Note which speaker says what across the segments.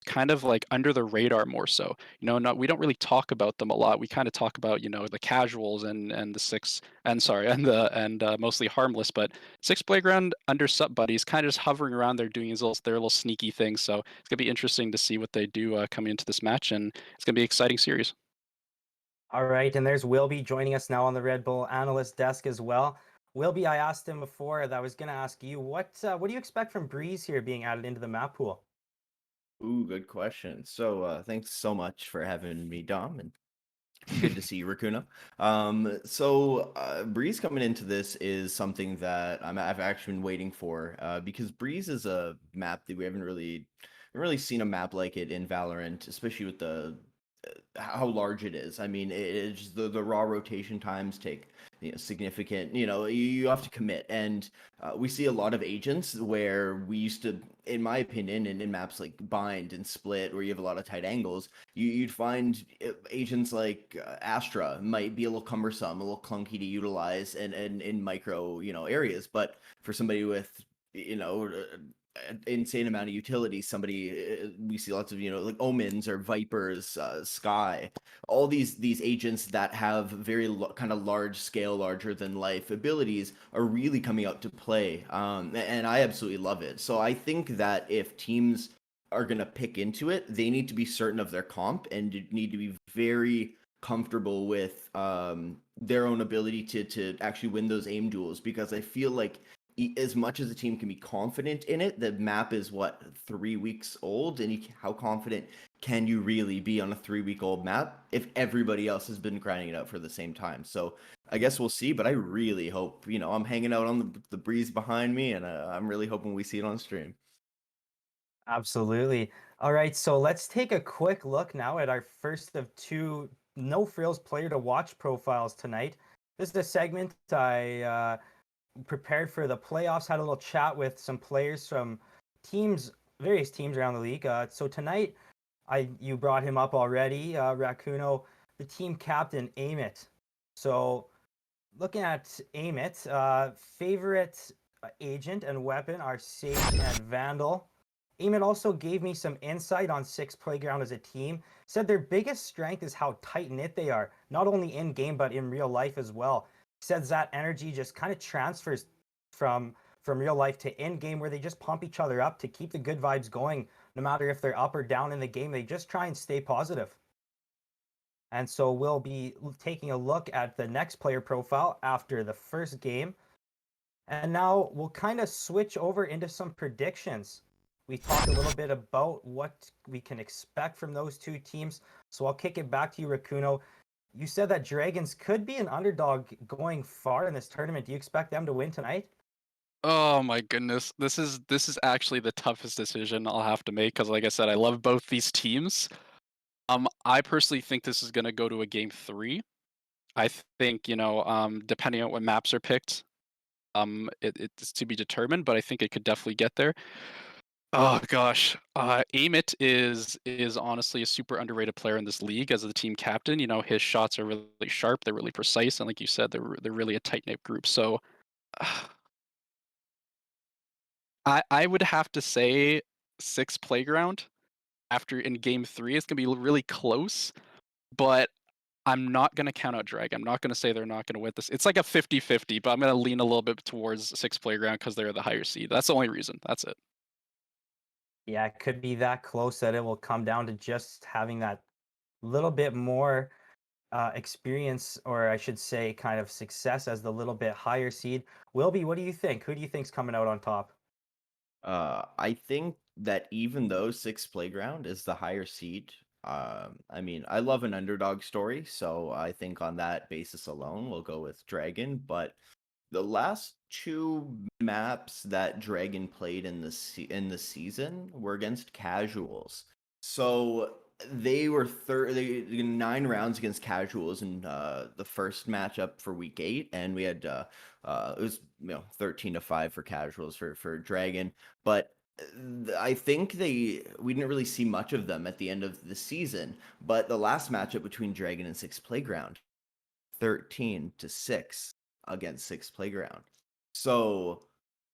Speaker 1: kind of like under the radar more so. Not we don't really talk about them a lot. We kind of talk about, the casuals and the six and sorry, and mostly harmless, but Six Playground under Sup Buddies kind of just hovering around there doing their little sneaky things. So it's gonna be interesting to see what they do coming into this match, and it's gonna be an exciting series.
Speaker 2: All right, and there's Wilby joining us now on the Red Bull analyst desk as well. Wilby, I asked him before that I was going to ask you what do you expect from Breeze here being added into the map pool?
Speaker 3: Ooh, good question. So, thanks so much for having me, Dom, and good to see you, Racuna. Breeze coming into this is something that I've actually been waiting for, because Breeze is a map that we haven't really seen a map like it in Valorant, especially with the how large it is. I mean, it's the raw rotation times take significant. You have to commit, and we see a lot of agents where we used to, in my opinion, in maps like Bind and Split, where you have a lot of tight angles, you'd find agents like Astra might be a little cumbersome, a little clunky to utilize, and in micro areas. But for somebody with insane amount of utility, we see lots of like Omens or Vipers, Sky, all these agents that have very kind of large scale, larger than life abilities are really coming out to play, and I absolutely love it. So I think that if teams are going to pick into it, they need to be certain of their comp and need to be very comfortable with their own ability to actually win those aim duels, because I feel like as much as a team can be confident in it, the map is what, 3 weeks old, and how confident can you really be on a 3-week-old map if everybody else has been grinding it out for the same time? So I guess we'll see, but I really hope, I'm hanging out on the breeze behind me, and I'm really hoping we see it on stream.
Speaker 2: Absolutely. All right, so let's take a quick look now at our first of two No Frills player to watch profiles tonight. This is a segment I prepared for the playoffs, had a little chat with some players from various teams around the league. So tonight, you brought him up already, Rakuno, the team captain, Aim It. So looking at Aim It, favorite agent and weapon are Sage and Vandal. Aim It also gave me some insight on Six Playground as a team. Said their biggest strength is how tight knit they are, not only in game but in real life as well. Says that energy just kind of transfers from real life to in game, where they just pump each other up to keep the good vibes going, no matter if they're up or down in the game. They just try and stay positive. And so we'll be taking a look at the next player profile after the first game. And now we'll kind of switch over into some predictions. We talked a little bit about what we can expect from those two teams. So I'll kick it back to you, Rakuno. You said that Dragons could be an underdog going far in this tournament. Do you expect them to win tonight?
Speaker 1: Oh my goodness. This is actually the toughest decision I'll have to make because, like I said, I love both these teams. I personally think this is gonna go to a game 3. I think, depending on what maps are picked, it's to be determined, but I think it could definitely get there. Oh gosh, Amit is honestly a super underrated player in this league as the team captain. His shots are really sharp, they're really precise, and like you said, they're really a tight knit group. So I would have to say Six Playground after in game 3 is gonna be really close, but I'm not gonna count out Drag. I'm not gonna say they're not gonna win this. It's like a 50-50, but I'm gonna lean a little bit towards Six Playground because they're the higher seed. That's the only reason. That's it.
Speaker 2: Yeah, it could be that close that it will come down to just having that little bit more experience, or I should say, kind of success as the little bit higher seed. Wilby, what do you think? Who do you think's coming out on top?
Speaker 3: I think that even though Six Playground is the higher seed, I mean, I love an underdog story, so I think on that basis alone, we'll go with Dragon. But the last two maps that Dragon played in the season were against casuals. So they were 9 rounds against casuals in the first matchup for week 8, and we had it was 13-5 for casuals for Dragon. But I think we didn't really see much of them at the end of the season. But the last matchup between Dragon and Six Playground, 13-6 against Six Playground. So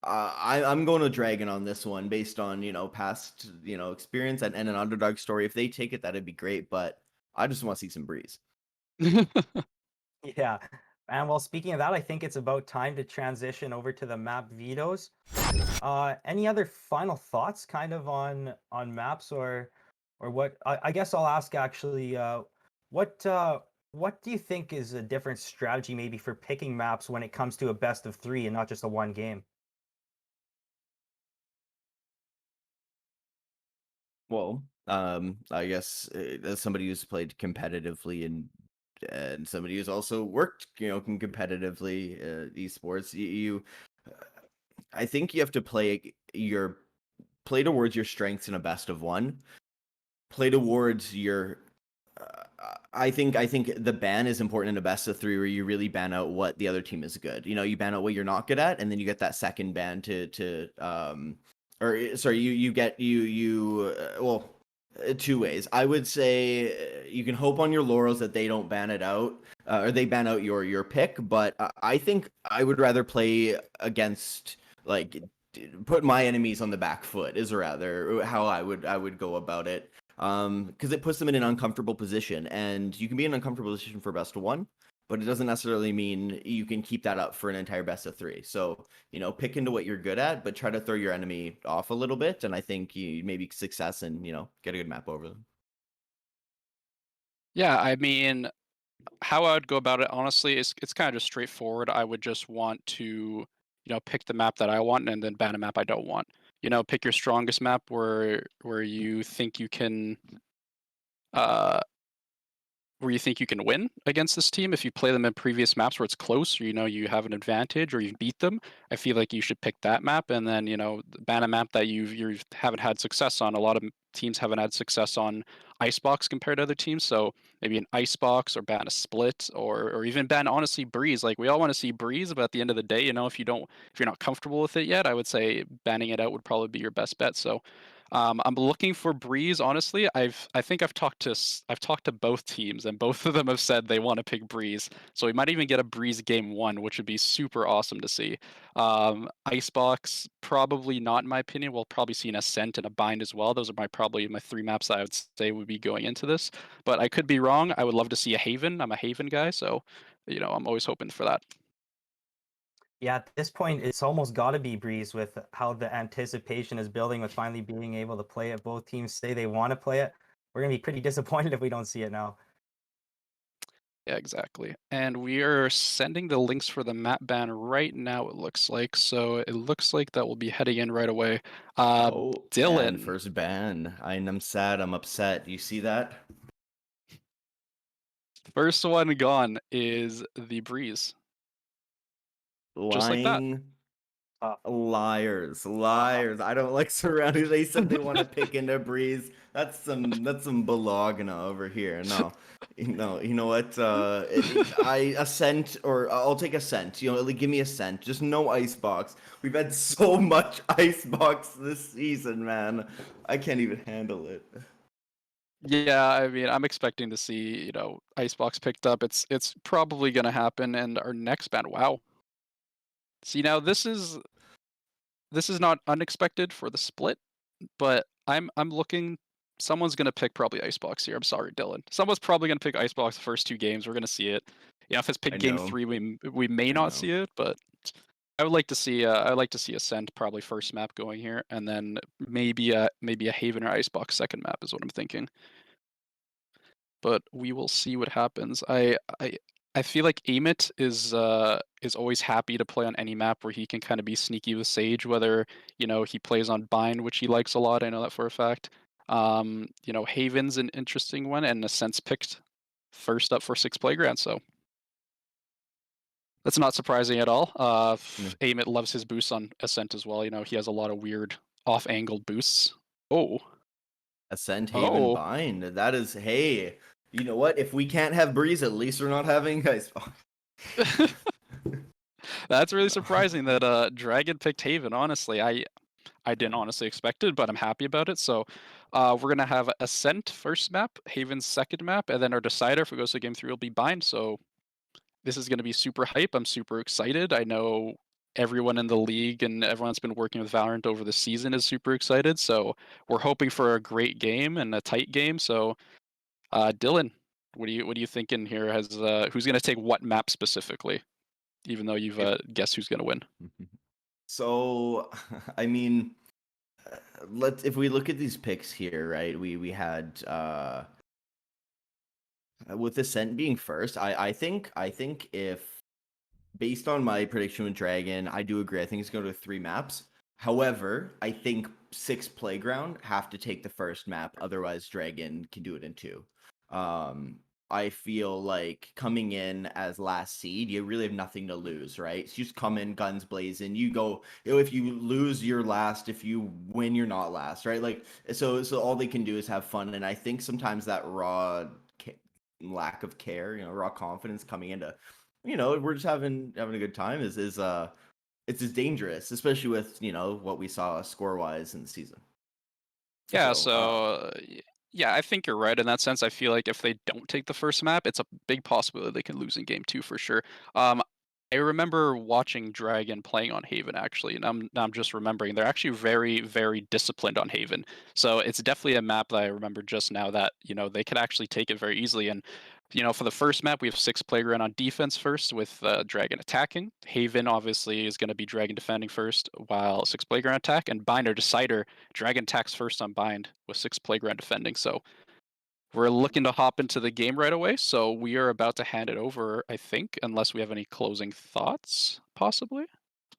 Speaker 3: I'm going to Dragon on this one based on past experience and an underdog story. If they take it, that'd be great. But I just want to see some Breeze.
Speaker 2: Yeah. And well, speaking of that, I think it's about time to transition over to the map vetoes. Any other final thoughts kind of on maps or what I guess I'll ask actually what what do you think is a different strategy maybe for picking maps when it comes to a best of 3 and not just a one game?
Speaker 3: Well, I guess as somebody who's played competitively and somebody who's also worked, competitively esports, I think you have to play towards your strengths in a best of one. Play towards your. I think the ban is important in a best of 3 where you really ban out what the other team is good. You ban out what you're not good at, and then you get that second ban or sorry, you get well, two ways. I would say you can hope on your laurels that they don't ban it out, or they ban out your pick. But I think I would rather play against like put my enemies on the back foot is rather how I would go about it. Because it puts them in an uncomfortable position, and you can be in an uncomfortable position for best of one, but it doesn't necessarily mean you can keep that up for an entire best of 3. So pick into what you're good at, but try to throw your enemy off a little bit, and I think you maybe success and get a good map over them.
Speaker 1: Yeah, I mean, how I would go about it, honestly, is it's kind of just straightforward. I would just want to, pick the map that I want and then ban a map I don't want. Pick your strongest map where you think you can uh where you think you can win against this team. If you play them in previous maps where it's close, or you have an advantage, or you beat them, I feel like you should pick that map, and then ban a map that you haven't had success on. A lot of teams haven't had success on Icebox compared to other teams, so maybe an Icebox or ban a Split, or even ban honestly Breeze. Like we all want to see Breeze, but at the end of the day, if you're not comfortable with it yet, I would say banning it out would probably be your best bet. So I'm looking for Breeze. Honestly, I think I've talked to both teams, and both of them have said they want to pick Breeze. So we might even get a Breeze game one, which would be super awesome to see. Icebox, probably not in my opinion. We'll probably see an Ascent and a Bind as well. Those are probably my 3 maps that I would say would be going into this. But I could be wrong. I would love to see a Haven. I'm a Haven guy, so I'm always hoping for that.
Speaker 2: Yeah, at this point, it's almost got to be Breeze with how the anticipation is building with finally being able to play it. Both teams say they want to play it. We're gonna be pretty disappointed if we don't see it now.
Speaker 1: Yeah, exactly. And we are sending the links for the map ban right now, it looks like. So it looks like that will be heading in right away.
Speaker 3: Oh, and
Speaker 1: Dylan,
Speaker 3: first ban. I'm sad. I'm upset. Do you see that?
Speaker 1: first one gone is the Breeze. Just like that.
Speaker 3: Lying
Speaker 2: Uh,
Speaker 3: liars,
Speaker 2: uh,
Speaker 3: liars. I don't like surrounding. They said they want to pick into Breeze. That's some balagna over here. No. You know what? I Ascent, or I'll take Ascent. Like, give me Ascent. Just no Icebox. We've had so much Icebox this season, man. I can't even handle it.
Speaker 1: Yeah, I mean, I'm expecting to see, Icebox picked up. It's probably gonna happen. And our next ban, wow. See, now this is not unexpected for the split, but I'm looking. Someone's gonna pick probably Icebox here. I'm sorry, Dylan. Someone's probably gonna pick Icebox the first 2 games. We're gonna see it. If it's
Speaker 3: I
Speaker 1: picked game
Speaker 3: know.
Speaker 1: 3, we may
Speaker 3: I
Speaker 1: not
Speaker 3: know.
Speaker 1: see it, but I'd like to see Ascent probably first map going here, and then maybe a Haven or Icebox second map is what I'm thinking. But we will see what happens. I feel like Amit is always happy to play on any map where he can kind of be sneaky with Sage, whether he plays on Bind, which he likes a lot. I know that for a fact. Haven's an interesting one, and Ascent's picked first up for 6 Playground, so that's not surprising at all.
Speaker 3: No.
Speaker 1: Amit loves his boosts on Ascent as well. He has a lot of weird off-angled boosts. Oh,
Speaker 3: Ascend, Haven,
Speaker 1: oh.
Speaker 3: Bind. That is, hey, you know what? If we can't have Breeze, at least we're not having Icebox.
Speaker 1: That's really surprising that Dragon picked Haven. Honestly, I didn't honestly expect it, but I'm happy about it. So we're gonna have Ascent first map, Haven's second map, and then our decider if it goes to game 3 will be Bind. So this is gonna be super hype. I'm super excited. I know everyone in the league and everyone that's been working with Valorant over the season is super excited. So we're hoping for a great game and a tight game. So Dylan, what are you thinking here? Has who's gonna take what map specifically? Even though you've
Speaker 3: If
Speaker 1: guessed who's gonna win.
Speaker 3: so, I mean, let's if we look at these picks here, right? We had with Ascent being first, I think if based on my prediction with Dragon, I do agree. I think it's going to go to 3 maps. However, I think 6 Playground have to take the first map. Otherwise, Dragon can do it in 2. Um, I feel like coming in as last seed, you really have nothing to lose, right? So you just come in guns blazing. You go, if you lose, you're last. If you win, you're not last, right? Like so all they can do is have fun. And I think sometimes that raw lack of care, raw confidence coming into we're just having a good time is it's as dangerous, especially with what we saw score wise in the season.
Speaker 1: Yeah,
Speaker 3: So
Speaker 1: so yeah, I think you're right in that sense. I feel like if they don't take the first map, it's a big possibility they can lose in game 2 for sure. Um, I remember watching Dragon playing on Haven actually, and I'm just remembering they're actually very, very disciplined on Haven. So it's definitely a map that I remember just now that, they could actually take it very easily. And, for the first map, we have 6 Playground on defense first with Dragon attacking. Haven obviously is going to be Dragon defending first, while 6 Playground attack, and Binder Decider Dragon attacks first on Bind with 6 Playground defending. So we're looking to hop into the game right away. So we are about to hand it over, I think, unless we have any closing thoughts, possibly.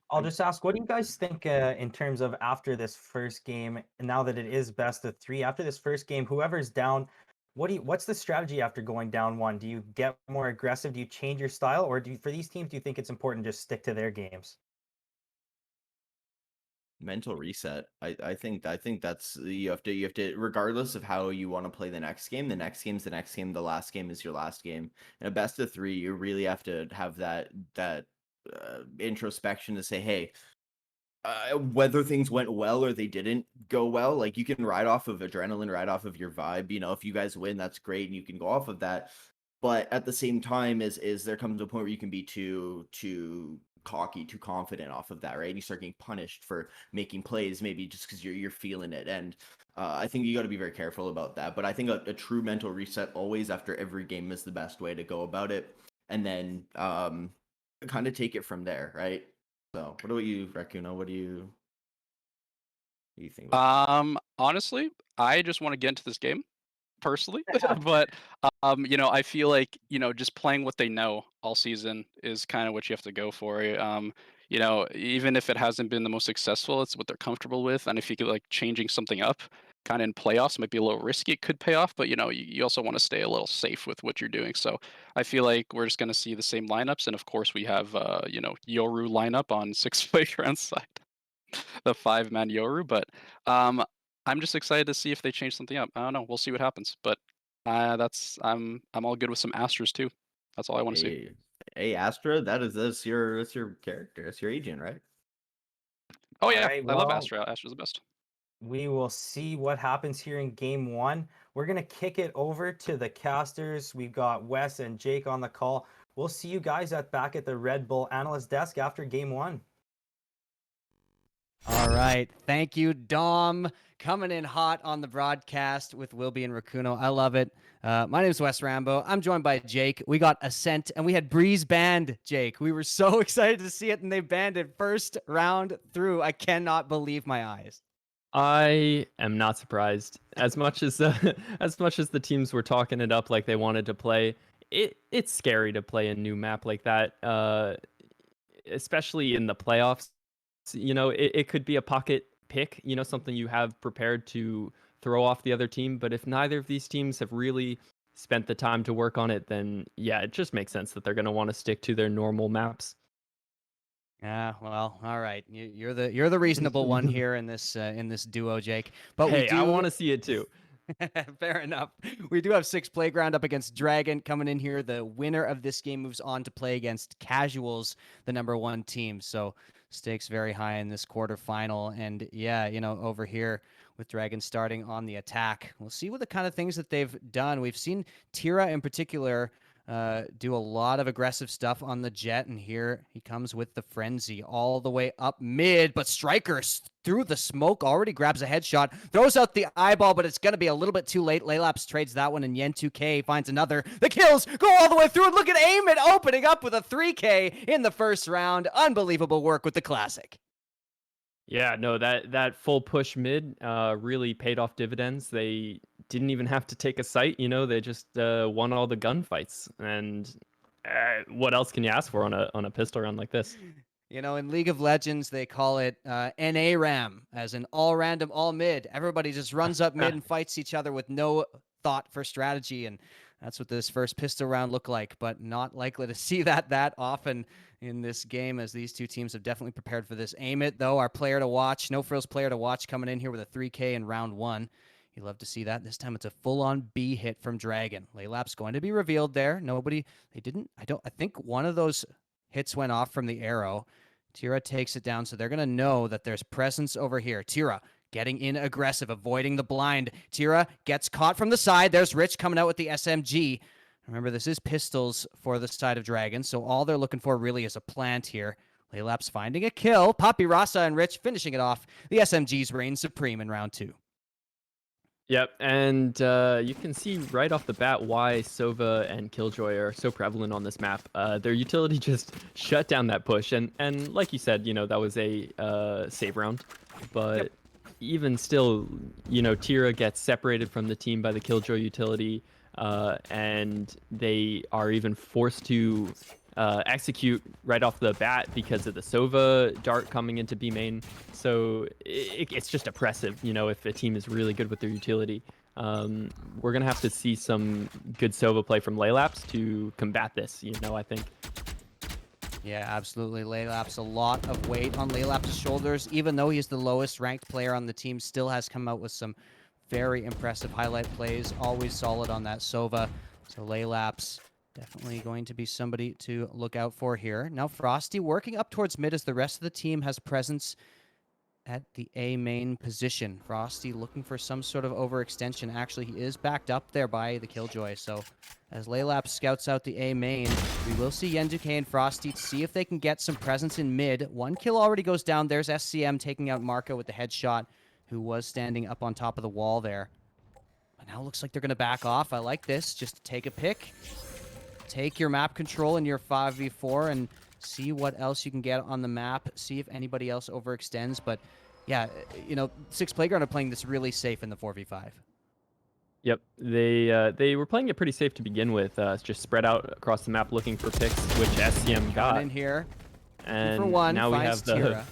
Speaker 2: I'll just ask, what do you guys think in terms of after this first game, and now that it is best of 3, after this first game, whoever's down, what's the strategy after going down 1? Do you get more aggressive? Do you change your style? Or for these teams, do you think it's important to just stick to their games?
Speaker 3: mental reset. I think that's you have to regardless of how you want to play the next game. The next game's the next game. The last game is your last game. In a best of 3, you really have to have that introspection to say, hey, whether things went well or they didn't go well, like you can ride off of adrenaline, ride off of your vibe. If you guys win, that's great, and you can go off of that. But at the same time, is there comes a point where you can be too cocky, too confident off of that, right? And you start getting punished for making plays, maybe just because you're feeling it. And I think you got to be very careful about that. But I think a true mental reset always after every game is the best way to go about it, and then kind of take it from there, right? So, what about you, Rakuno? What do you think about
Speaker 1: Honestly, I just want to get into this game personally, but I feel like just playing what they know all season is kind of what you have to go for. Even if it hasn't been the most successful, it's what they're comfortable with, and if you could like changing something up, kind of in playoffs might be a little risky. It could pay off, but you also want to stay a little safe with what you're doing. So I feel like we're just gonna see the same lineups, and of course we have Yoru lineup on 6 playground side, the 5-man Yoru, but um, I'm just excited to see if they change something up. I don't know. We'll see what happens. But I'm all good with some Astros too. That's all I want to see.
Speaker 3: hey, hey, Astra? That's your character. That's your agent, right?
Speaker 1: Oh
Speaker 2: All
Speaker 1: yeah,
Speaker 2: right,
Speaker 1: I love
Speaker 2: well,
Speaker 1: Astro. Astro's the best.
Speaker 2: we will see what happens here in game 1. We're going to kick it over to the casters. We've got Wes and Jake on the call. We'll see you guys back at the Red Bull analyst desk after game 1.
Speaker 4: All right. Thank you, Dom. Coming in hot on the broadcast with Wilby and Rakuno. I love it. My name is Wes Rambo. I'm joined by Jake. We got Ascent, and we had Breeze banned, Jake. We were so excited to see it, and they banned it first round through. I cannot believe my eyes.
Speaker 5: I am not surprised. As much as as much as the teams were talking it up like they wanted to play, it's scary to play a new map like that, especially in the playoffs. It could be a pocket pick, something you have prepared to throw off the other team. But if neither of these teams have really spent the time to work on it, then yeah, it just makes sense that they're going to want to stick to their normal maps.
Speaker 4: Yeah, well, all right. You're the reasonable one here in this duo, Jake. But
Speaker 5: Hey,
Speaker 4: we do
Speaker 5: I want to see it too.
Speaker 4: Fair enough. We do have 6 Playground up against Dragon coming in here. The winner of this game moves on to play against Casuals, the #1 team. So stakes very high in this quarterfinal. And yeah, over here with Dragon starting on the attack, we'll see what the kind of things that they've done. We've seen Tira in particular do a lot of aggressive stuff on the jet, and here he comes with the frenzy all the way up mid, but Striker through the smoke already grabs a headshot, throws out the eyeball, but it's going to be a little bit too late. Laylaps trades that one, and Yen2K finds another. The kills go all the way through, and look at Aimit opening up with a 3K in the first round. Unbelievable work with the Classic.
Speaker 5: Yeah, no, that full push mid really paid off dividends. They didn't even have to take a site, they just won all the gunfights. And what else can you ask for on a pistol round like this?
Speaker 4: In League of Legends, they call it NA-RAM, as in all random, all mid. Everybody just runs up mid and fights each other with no thought for strategy, and that's what this first pistol round looked like, but not likely to see that often in this game, as these two teams have definitely prepared for this. Aim It, though, our player to watch, No Frills player to watch, coming in here with a 3K in round 1. You love to see that. This time it's a full-on B hit from Dragon. Laylap's going to be revealed there. I think one of those hits went off from the arrow. Tira takes it down, so they're going to know that there's presence over here. Tira getting in aggressive, avoiding the blind. Tira gets caught from the side. There's Rich coming out with the SMG. Remember, this is pistols for the side of Dragon, so all they're looking for really is a plant here. Laylap's finding a kill. Papi Rasa and Rich finishing it off. The SMGs reign supreme in round 2.
Speaker 5: Yep, and you can see right off the bat why Sova and Killjoy are so prevalent on this map. Their utility just shut down that push, and like you said, that was a save round. But even still, Tira gets separated from the team by the Killjoy utility, and they are even forced to execute right off the bat because of the Sova dart coming into B main. So it's just oppressive, if a team is really good with their utility. We're going to have to see some good Sova play from Laylaps to combat this, I think.
Speaker 4: Yeah, absolutely. Laylaps, a lot of weight on Laylap's shoulders. Even though he's the lowest ranked player on the team, still has come out with some very impressive highlight plays. Always solid on that Sova. So Laylaps definitely going to be somebody to look out for here. Now Frosty working up towards mid as the rest of the team has presence at the A main position. Frosty looking for some sort of overextension. Actually, he is backed up there by the Killjoy. So as Laylap scouts out the A main, we will see Yen2K and Frosty to see if they can get some presence in mid. One kill already goes down. There's SCM taking out Marco with the headshot, who was standing up on top of the wall there. But now it looks like they're going to back off. I like this. Just take a pick. Take your map control in your 5v4 and see what else you can get on the map. See if anybody else overextends. But yeah, Six Playground are playing this really safe in the 4v5.
Speaker 5: Yep, they were playing it pretty safe to begin with, just spread out across the map looking for picks, which SCM got.
Speaker 4: In here,
Speaker 5: and
Speaker 4: for one,
Speaker 5: now we have the
Speaker 4: Tira.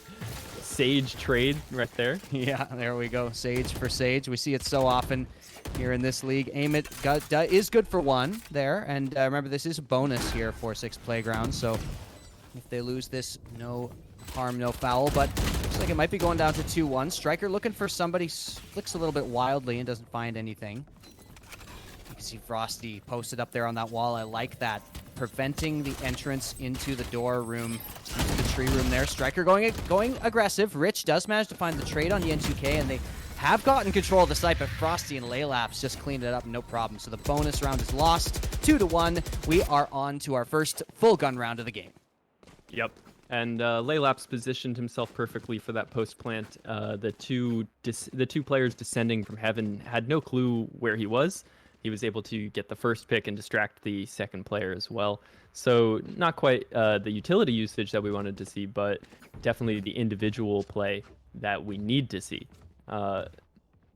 Speaker 5: Sage trade right there.
Speaker 4: Yeah, there we go. Sage for Sage. We see it so often here in this league. Aim It is good for one there. And remember, this is a bonus here for Six Playground. So if they lose this, no harm, no foul. But looks like it might be going down to 2-1. Striker looking for somebody, flicks a little bit wildly and doesn't find anything. You can see Frosty posted up there on that wall. I like that. Preventing the entrance into the door room, into the tree room there. Striker going aggressive. Rich does manage to find the trade on Yen2K, and they have gotten control of the site, but Frosty and Laylaps just cleaned it up, no problem. So the bonus round is lost, 2-1. We are on to our first full gun round of the game.
Speaker 5: Yep. And Laylaps positioned himself perfectly for that post plant. The two players descending from heaven had no clue where he was. He was able to get the first pick and distract the second player as well. So not quite the utility usage that we wanted to see, but definitely the individual play that we need to see.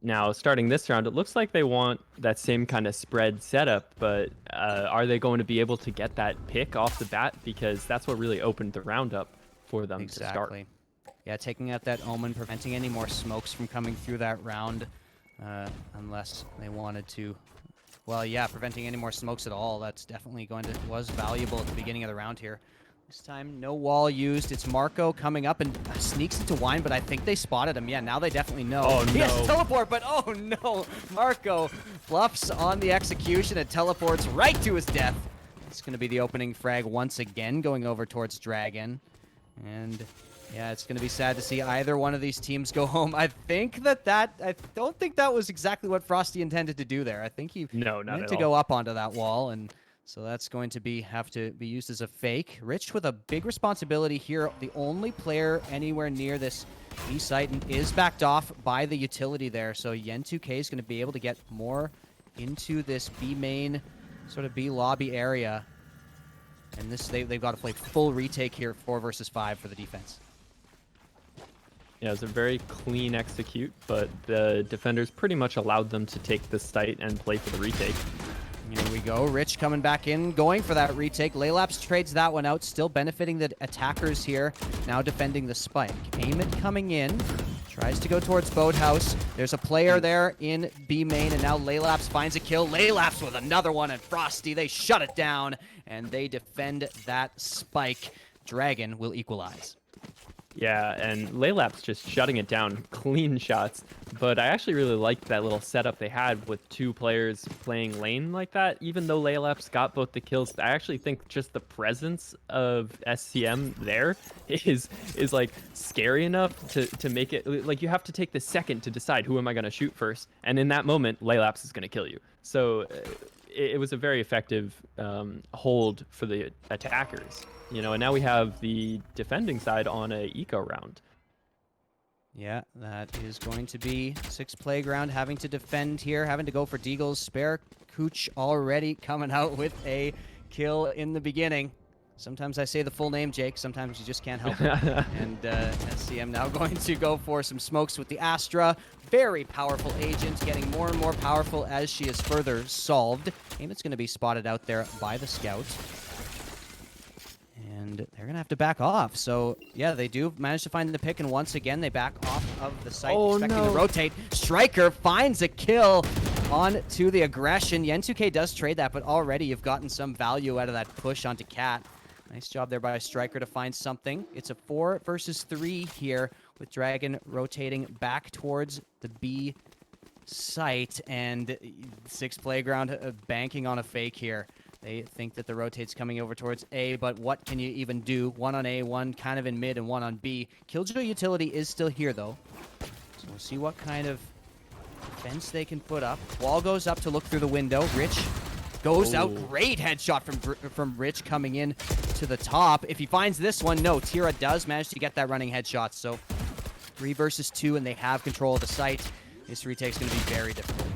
Speaker 5: Now, starting this round, it looks like they want that same kind of spread setup, but are they going to be able to get that pick off the bat? Because that's what really opened the round up for them to start.
Speaker 4: Yeah, taking out that Omen, preventing any more smokes from coming through that round, unless they wanted to. Well, yeah, preventing any more smokes at all. That's definitely was valuable at the beginning of the round here. This time, no wall used. It's Marco coming up and sneaks into Wine, but I think they spotted him. Yeah, now they definitely know.
Speaker 5: Oh, no.
Speaker 4: He has to teleport, but oh no. Marco bluffs on the execution and teleports right to his death. It's going to be the opening frag once again, going over towards Dragon. And yeah, it's going to be sad to see either one of these teams go home. I don't think that was exactly what Frosty intended to do there. I think he
Speaker 5: meant
Speaker 4: to go up onto that wall, and So that's going to have to be used as a fake. Rich with a big responsibility here. The only player anywhere near this B site and is backed off by the utility there. So Yen2K is going to be able to get more into this B main, sort of B lobby area. And this they've got to play full retake here, 4 versus 5 for the defense.
Speaker 5: Yeah, it was a very clean execute, but the defenders pretty much allowed them to take the site and play for the retake.
Speaker 4: Here we go. Rich coming back in, going for that retake. Laylaps trades that one out, still benefiting the attackers here. Now defending the spike. Amit coming in, tries to go towards Boathouse. There's a player there in B main, and now Laylaps finds a kill. Laylaps with another one, and Frosty, they shut it down, and they defend that spike. Dragon will equalize.
Speaker 5: Yeah, and Laylap's just shutting it down, clean shots. But I actually really liked that little setup they had with 2 players playing lane like that. Even though Laylap's got both the kills, I actually think just the presence of SCM there is like scary enough to make it like you have to take the second to decide who am I going to shoot first, and in that moment, Laylaps is going to kill you. So it was a very effective hold for the attackers. You know, and now we have the defending side on a eco round.
Speaker 4: Yeah, that is going to be 6 Playground having to defend here, having to go for Deagle's spare. Cooch already coming out with a kill in the beginning. Sometimes I say the full name, Jake. Sometimes you just can't help it. And SCM now going to go for some smokes with the Astra. Very powerful agent, getting more and more powerful as she is further solved. Amit's going to be spotted out there by the scout. And they're going to have to back off. So, yeah, they do manage to find the pick, and once again, they back off of the site, expecting to rotate. Striker finds a kill on to the aggression. Yen2K does trade that, but already you've gotten some value out of that push onto Cat. Nice job there by Striker to find something. It's a 4 versus 3 here, with Dragon rotating back towards the B site, and 6 Playground banking on a fake here. They think that the rotate's coming over towards A, but what can you even do? 1 on A, 1 kind of in mid, and 1 on B. Killjoy utility is still here, though. So we'll see what kind of defense they can put up. Wall goes up to look through the window. Rich goes out. Great headshot from Rich coming in to the top. If he finds this one, no. Tira does manage to get that running headshot. So 3 versus 2, and they have control of the site. This retake's going to be very difficult.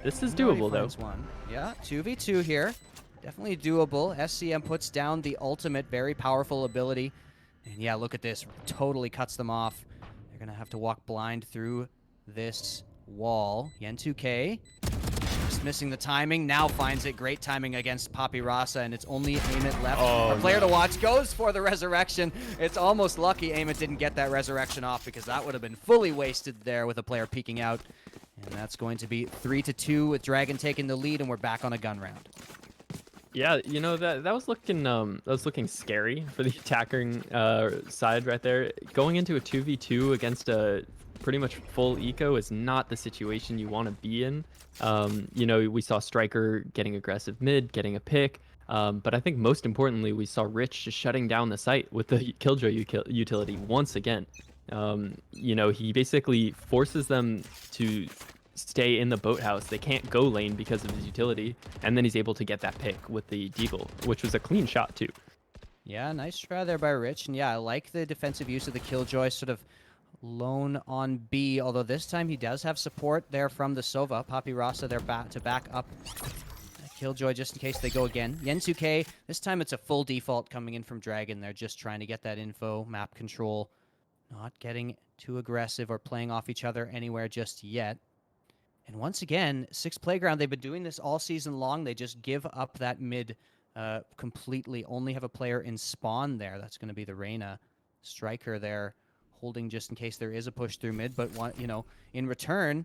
Speaker 5: This is doable, though.
Speaker 4: One. Yeah, 2v2 here. Definitely doable. SCM puts down the ultimate, very powerful ability. And yeah, look at this. Totally cuts them off. They're going to have to walk blind through this wall. Yen2K just missing the timing. Now finds it. Great timing against Papi Rasa, and it's only Amit left.
Speaker 5: Oh,
Speaker 4: Our player to watch goes for the resurrection. It's almost lucky Amit didn't get that resurrection off, because that would have been fully wasted there with a player peeking out. And that's going to be 3-2 with Dragon taking the lead, and we're back on a gun round.
Speaker 5: Yeah, you know that was looking scary for the attacking side right there. Going into a 2v2 against a pretty much full eco is not the situation you want to be in. You know, we saw Striker getting aggressive mid, getting a pick, but I think most importantly we saw Rich just shutting down the site with the Killjoy utility once again. You know, he basically forces them to stay in the boathouse. They can't go lane because of his utility, and then he's able to get that pick with the deagle, which was a clean shot too.
Speaker 4: Yeah, nice try there by Rich, and yeah, I like the defensive use of the Killjoy, sort of lone on B, although this time he does have support there from the Sova. Papi Rasa there to back up Killjoy just in case they go again. Yen2K, this time it's a full default coming in from Dragon. They're just trying to get that info, map control, not getting too aggressive or playing off each other anywhere just yet. And once again, 6 Playground, they've been doing this all season long. They just give up that mid completely. Only have a player in spawn there. That's going to be the Reyna. Striker there, holding just in case there is a push through mid. But, you know, in return,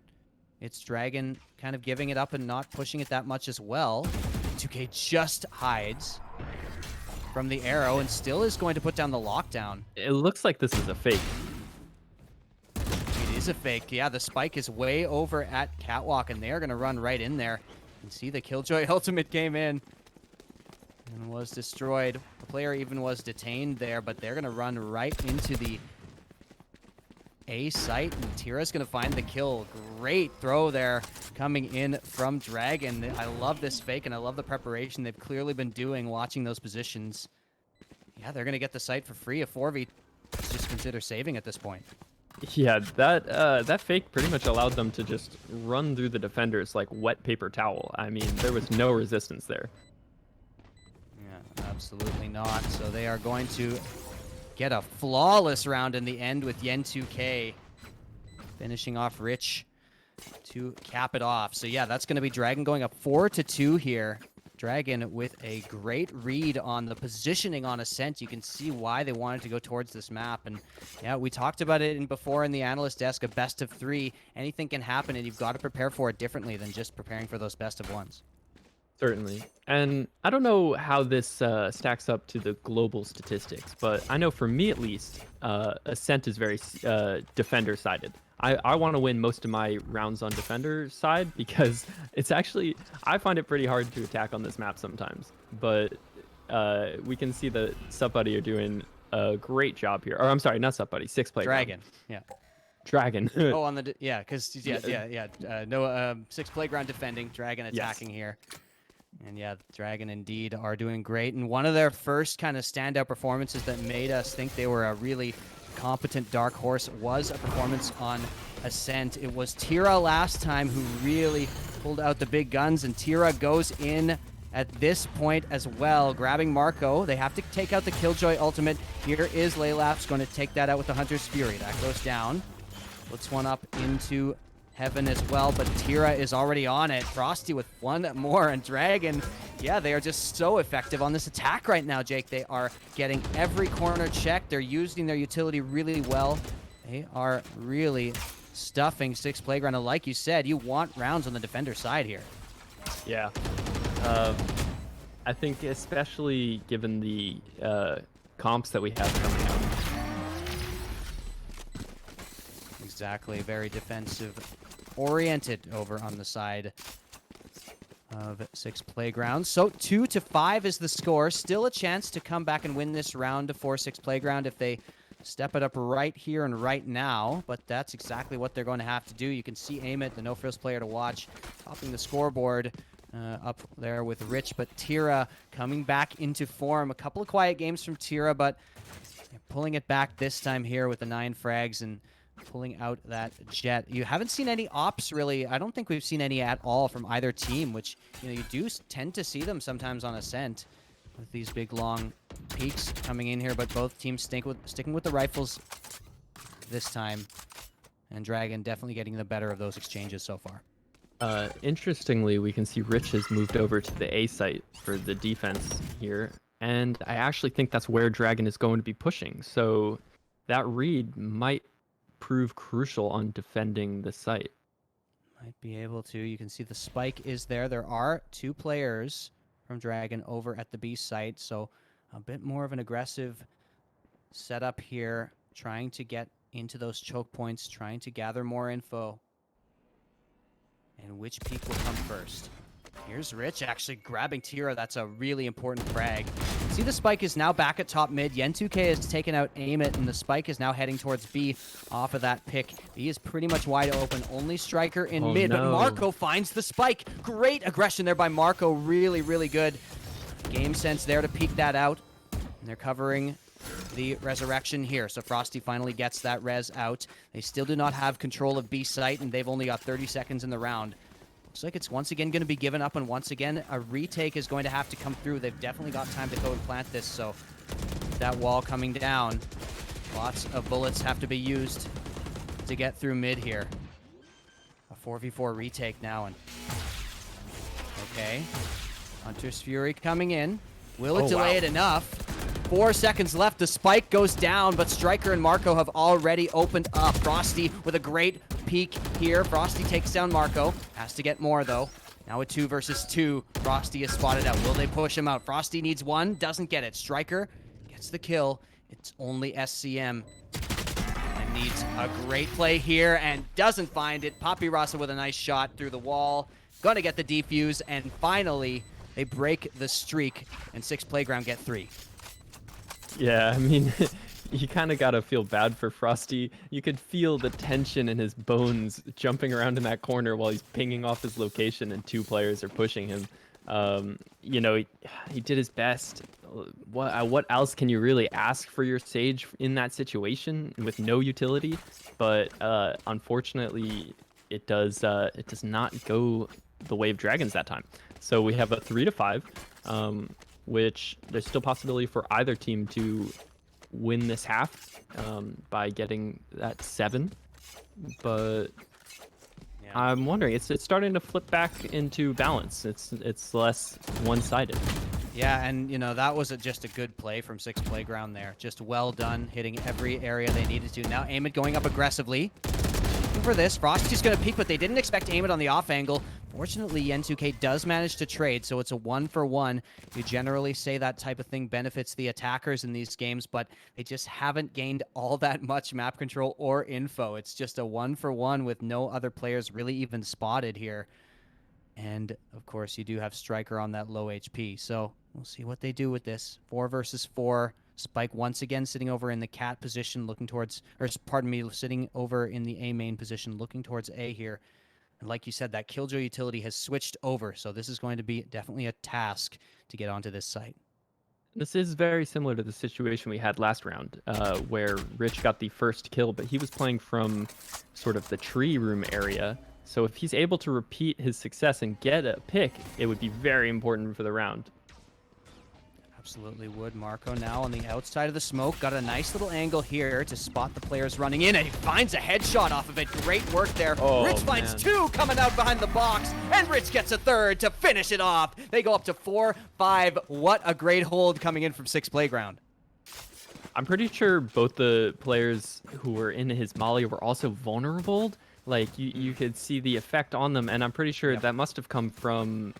Speaker 4: it's Dragon kind of giving it up and not pushing it that much as well. 2K just hides from the arrow and still is going to put down the lockdown.
Speaker 5: It looks like this is a fake.
Speaker 4: It is a fake. Yeah, the spike is way over at Catwalk, and they're going to run right in there. You can see the Killjoy ultimate came in and was destroyed. The player even was detained there, but they're going to run right into the A site, and Tira's gonna find the kill. Great throw there coming in from Dragon. I love this fake, and I love the preparation they've clearly been doing watching those positions. Yeah, they're gonna get the site for free. A 4v just consider saving at this point.
Speaker 5: Yeah, that fake pretty much allowed them to just run through the defenders like wet paper towel. I mean, there was no resistance there.
Speaker 4: Yeah, absolutely not. So they are going to get a flawless round in the end with Yen2K finishing off Rich to cap it off. So yeah, that's going to be Dragon going up 4-2 here. Dragon with a great read on the positioning on Ascent. You can see why they wanted to go towards this map. And yeah, we talked about it before in the analyst desk, a best of 3. Anything can happen, and you've got to prepare for it differently than just preparing for those best of 1s.
Speaker 5: Certainly. And I don't know how this stacks up to the global statistics, but I know for me at least, Ascent is very defender-sided. I want to win most of my rounds on defender side because it's actually, I find it pretty hard to attack on this map sometimes. But we can see that SupBuddy are doing a great job here. Or I'm sorry, not SupBuddy, 6th Playground.
Speaker 4: Dragon, yeah.
Speaker 5: Dragon.
Speaker 4: Oh, on the, yeah, because, no, 6th Playground defending, Dragon attacking here. And yeah, Dragon indeed are doing great. And one of their first kind of standout performances that made us think they were a really competent dark horse was a performance on Ascent. It was Tira last time who really pulled out the big guns, and Tira goes in at this point as well, grabbing Marco. They have to take out the Killjoy ultimate. Here is Laylap's going to take that out with the Hunter's Fury. That goes down. Puts one up into heaven as well, but Tira is already on it. Frosty with one more, and Dragon, yeah, they are just so effective on this attack right now, Jake. They are getting every corner checked. They're using their utility really well. They are really stuffing 6th Playground, and like you said, you want rounds on the defender side here.
Speaker 5: Yeah. I think especially given the comps that we have coming out.
Speaker 4: Exactly, very defensive oriented over on the side of 6th Playground. So 2-5 is the score. Still a chance to come back and win this round for 6th Playground if they step it up right here and right now, but that's exactly what they're going to have to do. You can see Amit, the no-frills player to watch, topping the scoreboard up there with Rich, but Tira coming back into form. A couple of quiet games from Tira, but pulling it back this time here with the 9 frags and pulling out that jet. You haven't seen any ops, really. I don't think we've seen any at all from either team, which, you know, you do tend to see them sometimes on Ascent with these big, long peaks coming in here, but both teams sticking with the rifles this time, and Dragon definitely getting the better of those exchanges so far.
Speaker 5: Interestingly, we can see Rich has moved over to the A site for the defense here, and I actually think that's where Dragon is going to be pushing, so that read might prove crucial on defending the site.
Speaker 4: Might be able to. You can see the spike is there. There are 2 players from Dragon over at the B site, so a bit more of an aggressive setup here, trying to get into those choke points, trying to gather more info. And which peak will come first? Here's Rich actually grabbing Tira. That's a really important frag. See, the spike is now back at top mid. Yen2K has taken out Amit, and the spike is now heading towards B off of that pick. B is pretty much wide open. Only Striker in mid,
Speaker 5: no.
Speaker 4: but Marco finds the spike. Great aggression there by Marco. Really, really good game sense there to peek that out. And they're covering the resurrection here. So Frosty finally gets that res out. They still do not have control of B site, and they've only got 30 seconds in the round. Looks like it's once again going to be given up, and once again, a retake is going to have to come through. They've definitely got time to go and plant this, so that wall coming down. Lots of bullets have to be used to get through mid here. A 4v4 retake now, and okay. Hunter's Fury coming in. Will it delay it enough? 4 seconds left. The spike goes down, but Striker and Marco have already opened up. Frosty with a great peek here. Frosty takes down Marco. Has to get more, though. Now with 2 versus 2, Frosty is spotted out. Will they push him out? Frosty needs 1, doesn't get it. Striker gets the kill. It's only SCM. And needs a great play here and doesn't find it. Papi Rasa with a nice shot through the wall. Gonna get the defuse, and finally, they break the streak, and 6th Playground get 3.
Speaker 5: Yeah, I mean, you kind of gotta feel bad for Frosty. You could feel the tension in his bones jumping around in that corner while he's pinging off his location and 2 players are pushing him. You know, he did his best. What else can you really ask for your Sage in that situation with no utility? But unfortunately, it does not go the way of dragons that time. So we have a 3-5, which there's still possibility for either team to win this half by getting that 7. But
Speaker 4: Yeah.
Speaker 5: I'm wondering, it's starting to flip back into balance. It's less one-sided.
Speaker 4: Yeah, and you know, that was just a good play from Six Playground there. Just well done, hitting every area they needed to. Now Amit going up aggressively. Looking for this. Frosty's going to peek, but they didn't expect Amit on the off angle. Fortunately, Yen2K does manage to trade, so it's a 1-for-1. You generally say that type of thing benefits the attackers in these games, but they just haven't gained all that much map control or info. It's just a 1-for-1 with no other players really even spotted here. And, of course, you do have Striker on that low HP, so we'll see what they do with this. 4 versus 4. Spike once again sitting over in the cat position, looking towards, or pardon me, sitting over in the A main position, looking towards A here. And like you said, that Killjoy utility has switched over, so this is going to be definitely a task to get onto this site.
Speaker 5: This is very similar to the situation we had last round, where Rich got the first kill, but he was playing from sort of the tree room area. So if he's able to repeat his success and get a pick, it would be very important for the round.
Speaker 4: Absolutely would. Marco now on the outside of the smoke. Got a nice little angle here to spot the players running in, and he finds a headshot off of it. Great work there.
Speaker 5: Oh,
Speaker 4: Rich finds
Speaker 5: man.
Speaker 4: 2 coming out behind the box, and Rich gets a 3rd to finish it off. They go up to 4-5. What a great hold coming in from Six Playground.
Speaker 5: I'm pretty sure both the players who were in his molly were also vulnerable. Like, you could see the effect on them, and I'm pretty sure that must have come from...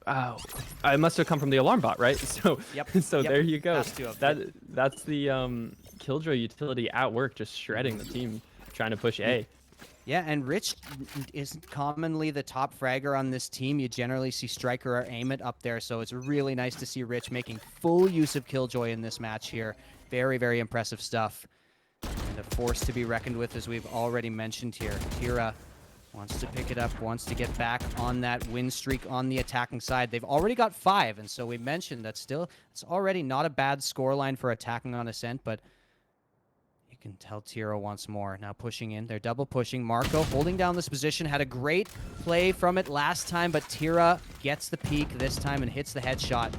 Speaker 5: Oh, it must have come from the alarm bot, right? So, so there you go.
Speaker 4: Has to have.
Speaker 5: That's the Killjoy utility at work, just shredding the team, trying to push A.
Speaker 4: Yeah, and Rich isn't commonly the top fragger on this team. You generally see Striker or Amit up there, so it's really nice to see Rich making full use of Killjoy in this match here. Very, very impressive stuff. And a force to be reckoned with, as we've already mentioned here. Tira wants to pick it up, wants to get back on that win streak on the attacking side. They've already got 5, and so we mentioned that still, it's already not a bad scoreline for attacking on Ascent, but you can tell Tira wants more. Now pushing in, they're double pushing. Marco holding down this position, had a great play from it last time, but Tira gets the peek this time and hits the headshot.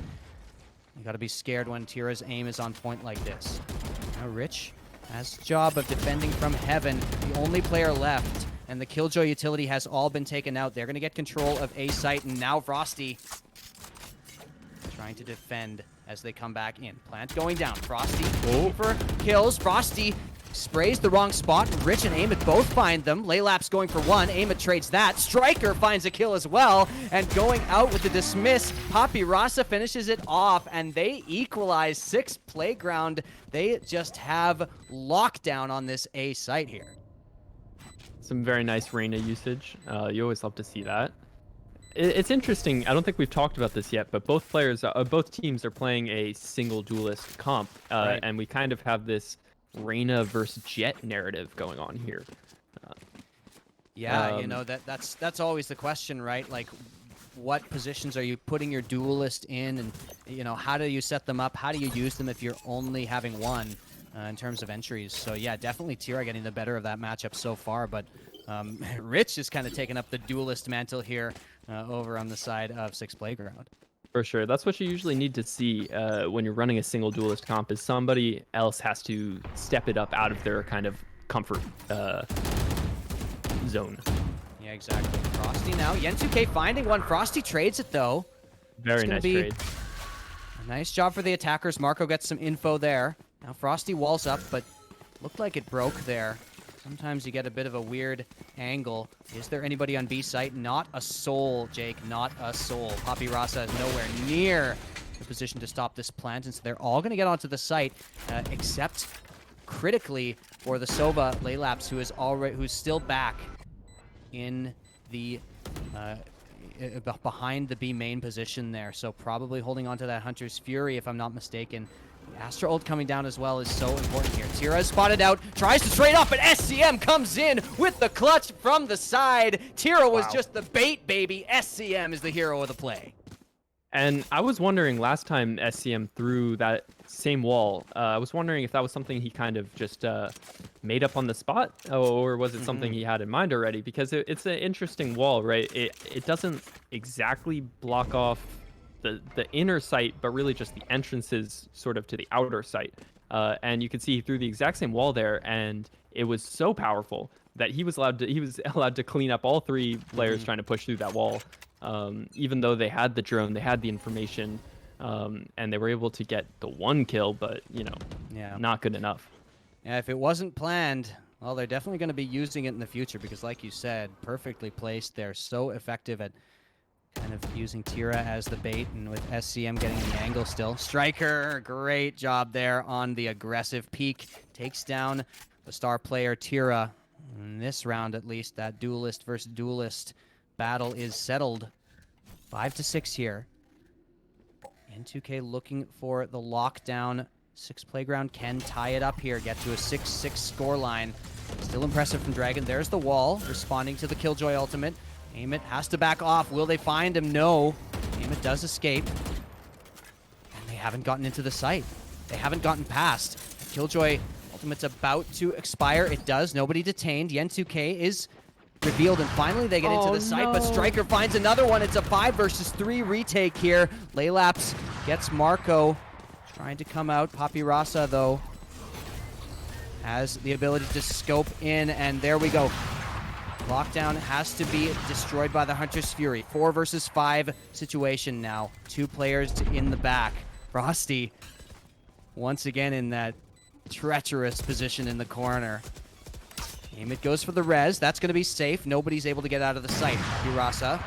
Speaker 4: You gotta be scared when Tira's aim is on point like this. Now Rich has the job of defending from heaven, the only player left. And the Killjoy utility has all been taken out. They're going to get control of A site, and now Frosty trying to defend as they come back in. Plant going down. Frosty for kills. Frosty sprays the wrong spot. Rich and Amit both find them. Laylap's going for 1. Amit trades that. Striker finds a kill as well. And going out with the dismiss, Papi Rasa finishes it off, and they equalize. Six Playground. They just have lockdown on this A site here.
Speaker 5: Some very nice Reyna usage. You always love to see that. It's interesting. I don't think we've talked about this yet, but both teams are playing a single duelist comp,
Speaker 4: Right.
Speaker 5: and we kind of have this Reyna versus Jet narrative going on here.
Speaker 4: Yeah, you know, that's always the question, right? Like, what positions are you putting your duelist in, and you know, how do you set them up? How do you use them if you're only having one in terms of entries? So yeah, definitely Tira getting the better of that matchup so far, but Rich is kind of taking up the duelist mantle here over on the side of Six Playground.
Speaker 5: For sure. That's what you usually need to see when you're running a single duelist comp, is somebody else has to step it up out of their kind of comfort zone.
Speaker 4: Yeah, exactly. Frosty now. Yen2K finding one. Frosty trades it, though.
Speaker 5: Very nice trade.
Speaker 4: A nice job for the attackers. Marco gets some info there. Now Frosty walls up, but looked like it broke there. Sometimes you get a bit of a weird angle. Is there anybody on B site? Not a soul, Jake. Not a soul. Papi Rasa is nowhere near the position to stop this plant, and so they're all going to get onto the site, except critically for the Sova Laylaps, who's still back in the behind the B main position there. So probably holding on to that Hunter's Fury, if I'm not mistaken. Astra ult coming down as well is so important here. Tira is spotted out, tries to trade up, and SCM comes in with the clutch from the side. Tira was just the bait, baby. SCM is the hero of the play.
Speaker 5: And I was wondering last time SCM threw that same wall, I was wondering if that was something he kind of just made up on the spot, or was it something he had in mind already? Because it's an interesting wall, right? It doesn't exactly block off the inner site, but really just the entrances sort of to the outer site. And you can see he threw the exact same wall there, and it was so powerful that he was allowed to clean up all 3 players trying to push through that wall. Even though they had the drone, they had the information, and they were able to get the 1 kill, but not good enough.
Speaker 4: Yeah, if it wasn't planned, well, they're definitely going to be using it in the future because, like you said, perfectly placed. They're so effective at kind of using Tira as the bait, and with SCM getting the angle still. Striker, great job there on the aggressive peek. Takes down the star player Tira. In this round, at least, that duelist versus duelist battle is settled. 5-6 here. N2K looking for the lockdown. 6 Playground can tie it up here, get to a 6-6 scoreline. Still impressive from Dragon. There's the wall, responding to the Killjoy ultimate. Amit has to back off. Will they find him? No. Amit does escape. And they haven't gotten into the site. They haven't gotten past. Killjoy ultimate's about to expire. It does. Nobody detained. Yen2K is revealed, and finally they get into the site, but Striker finds another one. It's a 5 versus 3 retake here. Laylaps gets Marco trying to come out. Papi Rasa, though, has the ability to scope in, and there we go. Lockdown has to be destroyed by the Hunter's Fury. 4 versus 5 situation now. 2 players in the back. Frosty, once again in that treacherous position in the corner. Amit goes for the res. That's going to be safe. Nobody's able to get out of the site. Papi Rasa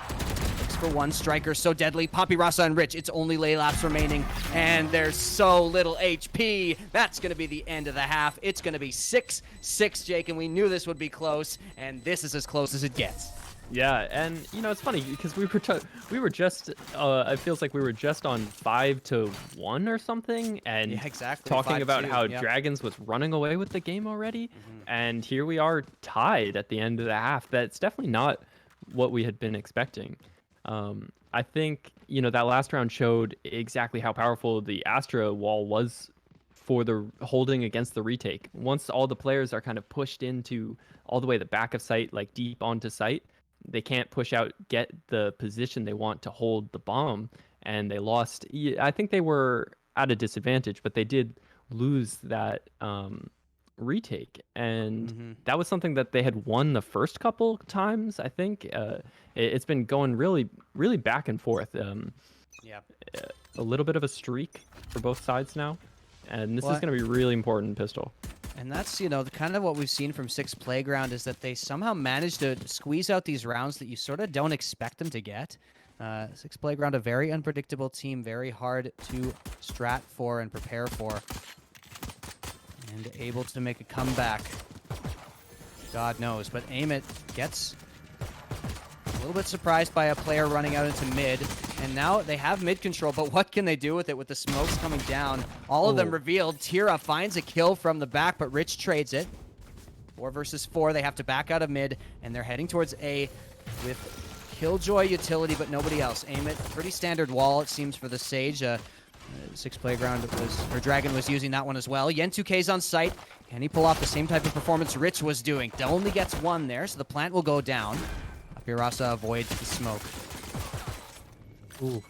Speaker 4: looks for 1. Striker so deadly. Papi Rasa and Rich. It's only Laylaps remaining, and there's so little HP. That's going to be the end of the half. It's going to be 6-6, Jake, and we knew this would be close, and this is as close as it gets.
Speaker 5: Yeah, and it's funny because we were just it feels like we were just on 5-1 or something, and
Speaker 4: yeah, exactly.
Speaker 5: talking
Speaker 4: 5-2,
Speaker 5: about how
Speaker 4: yep.
Speaker 5: Dragons was running away with the game already, and here we are tied at the end of the half. That's definitely not what we had been expecting. I think that last round showed exactly how powerful the Astra wall was for the holding against the retake. Once all the players are kind of pushed into all the way the back of site, like deep onto site, they can't push out, get the position they want to hold the bomb, and they lost. I think they were at a disadvantage, but they did lose that retake, and that was something that they had won the first couple times. I think it's been going really, really back and forth.
Speaker 4: Yeah,
Speaker 5: a little bit of a streak for both sides now, and this is going to be really important, Pistol.
Speaker 4: And that's, kind of what we've seen from 6 Playground is that they somehow managed to squeeze out these rounds that you sort of don't expect them to get. 6 Playground, a very unpredictable team, very hard to strat for and prepare for. And able to make a comeback. God knows. But Amit gets a little bit surprised by a player running out into mid. And now they have mid control, but what can they do with it with the smokes coming down? All of them revealed. Tira finds a kill from the back, but Rich trades it. 4 versus 4. They have to back out of mid, and they're heading towards A with Killjoy utility, but nobody else. Aim it. Pretty standard wall, it seems, for the Sage. 6 Playground Dragon was using that one as well. Yen2K's on site. Can he pull off the same type of performance Rich was doing? Only gets 1 there, so the plant will go down. Pirasa avoids the smoke. Ooh.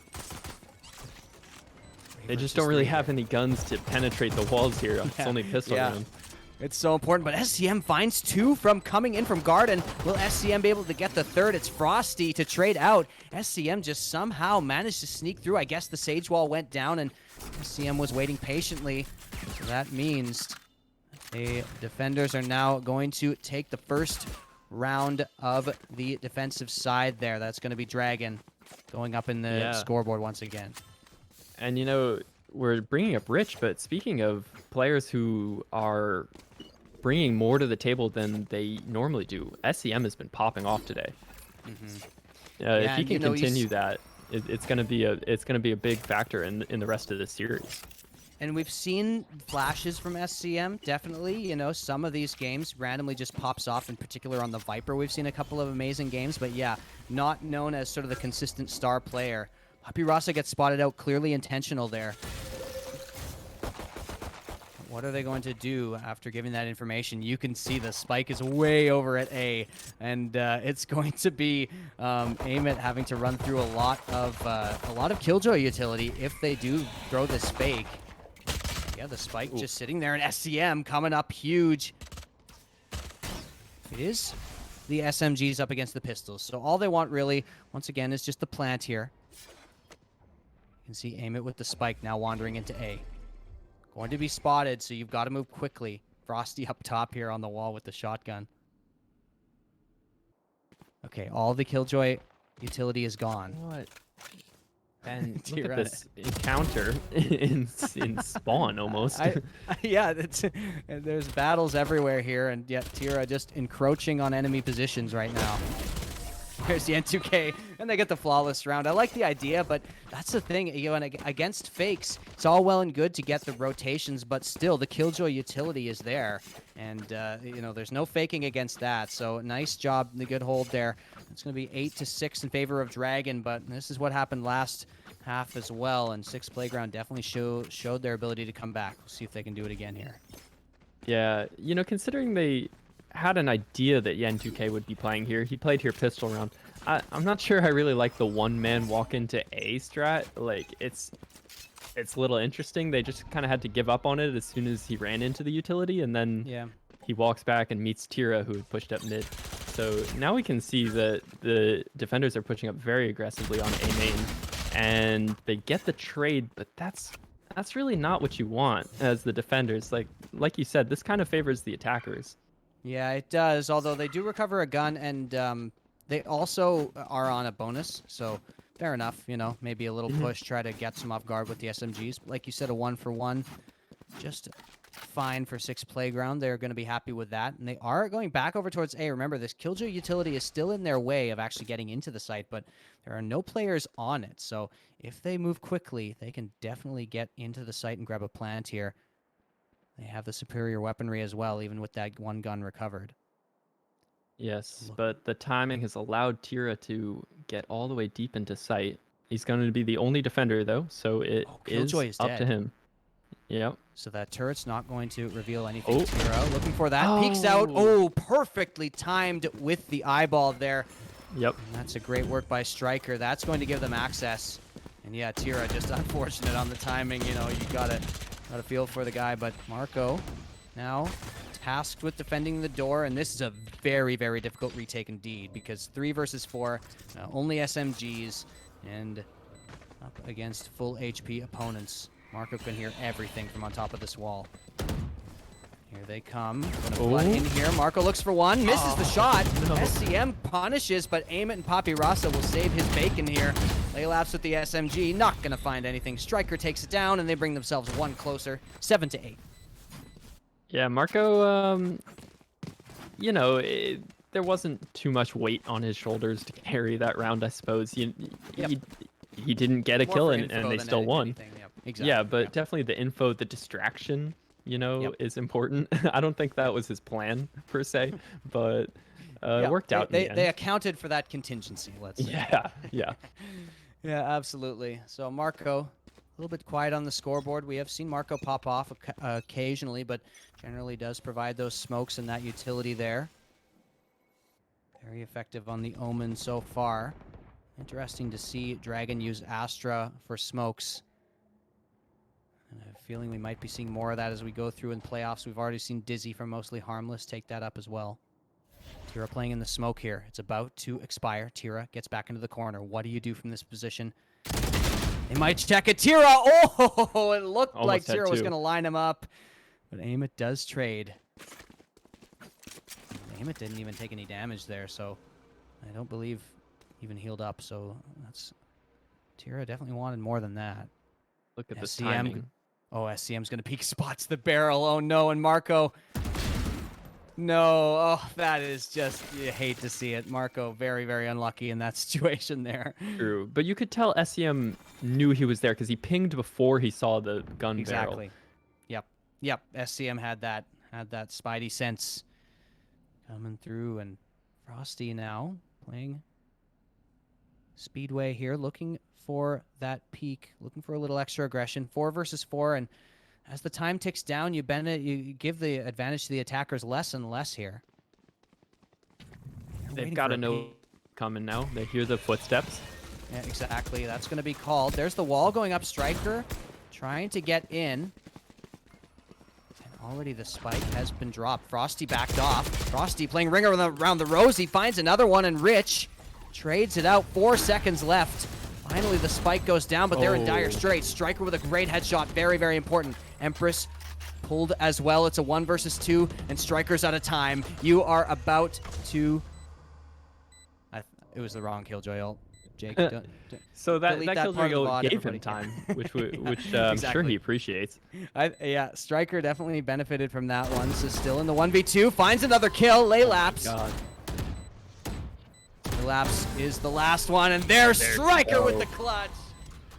Speaker 5: They just don't really have any guns to penetrate the walls here. It's only pistol round.
Speaker 4: It's so important, but SCM finds 2 from coming in from Garden. Will SCM be able to get the 3rd? It's Frosty to trade out. SCM just somehow managed to sneak through. I guess the Sage Wall went down, and SCM was waiting patiently. So that means the defenders are now going to take the first round of the defensive side there. That's going to be Dragon going up in the scoreboard once again.
Speaker 5: And we're bringing up Rich, but speaking of players who are bringing more to the table than they normally do, SCM has been popping off today. If he can continue that, it's going to be a big factor in the rest of the series.
Speaker 4: And we've seen flashes from SCM, definitely. You know, some of these games randomly just pops off, in particular on the Viper. We've seen a couple of amazing games, but yeah, not known as sort of the consistent star player. Papi Rasa gets spotted out, clearly intentional there. What are they going to do after giving that information? You can see the spike is way over at A, and it's going to be Amit having to run through a lot of Killjoy utility if they do throw this fake. Yeah, the spike just sitting there, and SCM coming up huge. It is the SMGs up against the pistols, so all they want really, once again, is just the plant here. You can see Amit with the spike now wandering into A. Going to be spotted, so you've got to move quickly. Frosty up top here on the wall with the shotgun. Okay, all the Killjoy utility is gone.
Speaker 5: What? And look
Speaker 4: Tira.
Speaker 5: at this encounter in spawn almost.
Speaker 4: Yeah, there's battles everywhere here, and yet Tira just encroaching on enemy positions right now. There's the N2K, and they get the flawless round. I like the idea, but that's the thing. You know, and against fakes, it's all well and good to get the rotations, but still, the Killjoy utility is there. And, you know, there's no faking against that. So nice job, the good hold there. It's going to be 8-6 in favor of Dragon, but this is what happened last half as well. And Six Playground definitely showed their ability to come back. We'll see if they can do it again here.
Speaker 5: Yeah, you know, considering they had an idea that Yen2K would be playing here, he played here pistol round. I'm not sure I really like the one-man walk into A strat. Like, it's a little interesting. They just kind of had to give up on it as soon as he ran into the utility, and then he walks back and meets Tira, who had pushed up mid. So now we can see that the defenders are pushing up very aggressively on A main, and they get the trade, but that's really not what you want as the defenders. Like you said, this kind of favors the attackers.
Speaker 4: Yeah, it does, although they do recover a gun, and they also are on a bonus, so fair enough, you know, maybe a little push, try to get some off guard with the SMGs. Like you said, a 1-for-1, just fine for Six Playground. They're going to be happy with that, and they are going back over towards A. Remember, this Killjoy utility is still in their way of actually getting into the site, but there are no players on it, so if they move quickly, they can definitely get into the site and grab a plant here. They have the superior weaponry as well, even with that one gun recovered.
Speaker 5: Yes, but the timing has allowed Tira to get all the way deep into sight. He's going to be the only defender, though, so it is up to him. Yep.
Speaker 4: So that turret's not going to reveal anything. Tira looking for that. Peeks out. Oh, perfectly timed with the eyeball there.
Speaker 5: Yep.
Speaker 4: And that's a great work by Striker. That's going to give them access. And yeah, Tira just unfortunate on the timing. You know, you gotta feel for the guy. But Marco now tasked with defending the door, and this is a very, very difficult retake indeed, because 3 versus 4, only SMGs, and up against full HP opponents. Marco can hear everything from on top of this wall. Here they come. Gonna flood in here. Marco looks for one, misses the shot. No. SCM punishes, but Amit and Papi Rasa will save his bacon here. Laylapse with the SMG, not gonna find anything. Striker takes it down, and they bring themselves one closer, 7-8.
Speaker 5: Yeah, Marco, you know, there wasn't too much weight on his shoulders to carry that round, I suppose. He didn't get a kill, and they still won.
Speaker 4: Yep, exactly.
Speaker 5: Yeah, but definitely the info, the distraction, you know, is important. I don't think that was his plan, per se, but it worked out in the end.
Speaker 4: They accounted for that contingency, let's say.
Speaker 5: Yeah.
Speaker 4: Yeah, absolutely. So Marco, a little bit quiet on the scoreboard. We have seen Marco pop off occasionally, but generally does provide those smokes and that utility there. Very effective on the Omen so far. Interesting to see Dragon use Astra for smokes. And I have a feeling we might be seeing more of that as we go through in playoffs. We've already seen Dizzy from Mostly Harmless take that up as well. Tira playing in the smoke here. It's about to expire. Tira gets back into the corner. What do you do from this position? They might check it. Tira! Oh, it looked like Tira was going to line him up. But Amit does trade. Amit didn't even take any damage there, so I don't believe even healed up. So that's... Tira definitely wanted more than that.
Speaker 5: Look at this timing.
Speaker 4: Oh, SCM's going to peek spots the barrel. Oh, no, and Marco No, oh, that is just, you hate to see it. Marco, very, very unlucky in that situation there.
Speaker 5: True, but you could tell SEM knew he was there because he pinged before he saw the gun barrel.
Speaker 4: Exactly. Yep. SCM had that spidey sense coming through, and Frosty now playing Speedway here, looking for that peak, looking for a little extra aggression. 4 versus 4, and as the time ticks down, you give the advantage to the attackers less and less here.
Speaker 5: They've got to know coming now. They hear the footsteps.
Speaker 4: Yeah, exactly. That's going to be called. There's the wall going up. Striker trying to get in. And already the spike has been dropped. Frosty backed off. Frosty playing ringer around the rose. He finds another one, and Rich trades it out. 4 seconds left. Finally, the spike goes down, but they're in dire straits. Striker with a great headshot. Very, very important. Empress pulled as well. It's a 1 versus 2, and Striker's out of time. You are about to... It was the wrong Killjoy ult. Jake,
Speaker 5: so that
Speaker 4: delete that
Speaker 5: Killjoy
Speaker 4: part of the
Speaker 5: ult
Speaker 4: VOD,
Speaker 5: gave him
Speaker 4: everybody.
Speaker 5: time, which I'm sure he appreciates.
Speaker 4: Yeah, Striker definitely benefited from that one. So still in the 1v2, finds another kill. Laylaps.
Speaker 5: God.
Speaker 4: Laylaps is the last one, and there's Striker with the clutch.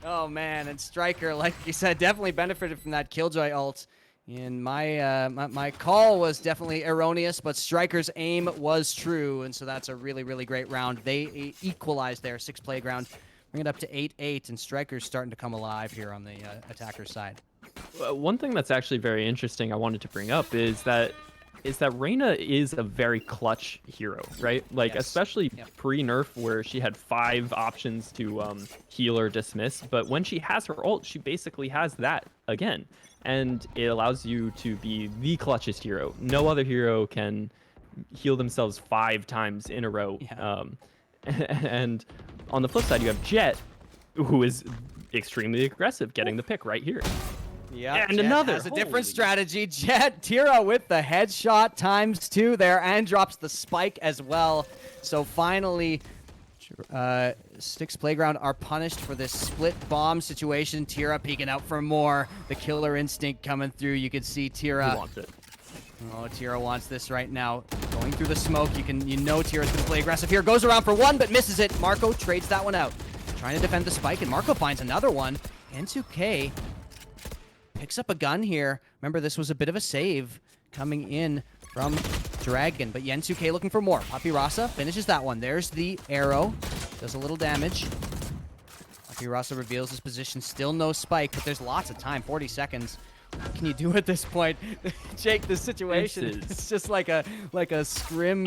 Speaker 4: Oh man, and Striker, like you said, definitely benefited from that Killjoy ult. And my call was definitely erroneous, but Striker's aim was true, and so that's a really, really great round. They equalized their 6 playground, bring it up to 8-8, and Striker's starting to come alive here on the attacker side.
Speaker 5: One thing that's actually very interesting I wanted to bring up is that Reyna is a very clutch hero, right? Like,
Speaker 4: Yes.
Speaker 5: especially pre-nerf, where she had 5 options to heal or dismiss, but when she has her ult, she basically has that again. And it allows you to be the clutchest hero. No other hero can heal themselves 5 times in a row.
Speaker 4: Yeah.
Speaker 5: And on the flip side, you have Jet, who is extremely aggressive, getting the pick right here.
Speaker 4: Yeah,
Speaker 5: and
Speaker 4: Jet
Speaker 5: another.
Speaker 4: has a different
Speaker 5: Holy-
Speaker 4: Strategy. Jet, Tira with the headshot ×2 there, and drops the spike as well. So finally, 6 playground are punished for this split bomb situation. Tira peeking out for more. The killer instinct coming through. You can see Tira.
Speaker 5: He wants it.
Speaker 4: Oh, Tira wants this right now. Going through the smoke, you know Tira's gonna play aggressive here. Goes around for 1, but misses it. Marco trades that one out. Trying to defend the spike, and Marco finds another one. N2K picks up a gun here. Remember, this was a bit of a save coming in from Dragon, but Yen2K looking for more. Papyrasa finishes that one. There's the arrow. Does a little damage. Papyrasa reveals his position. Still no spike, but there's lots of time. 40 seconds. What can you do at this point? Jake, the situation it's just like a scrim,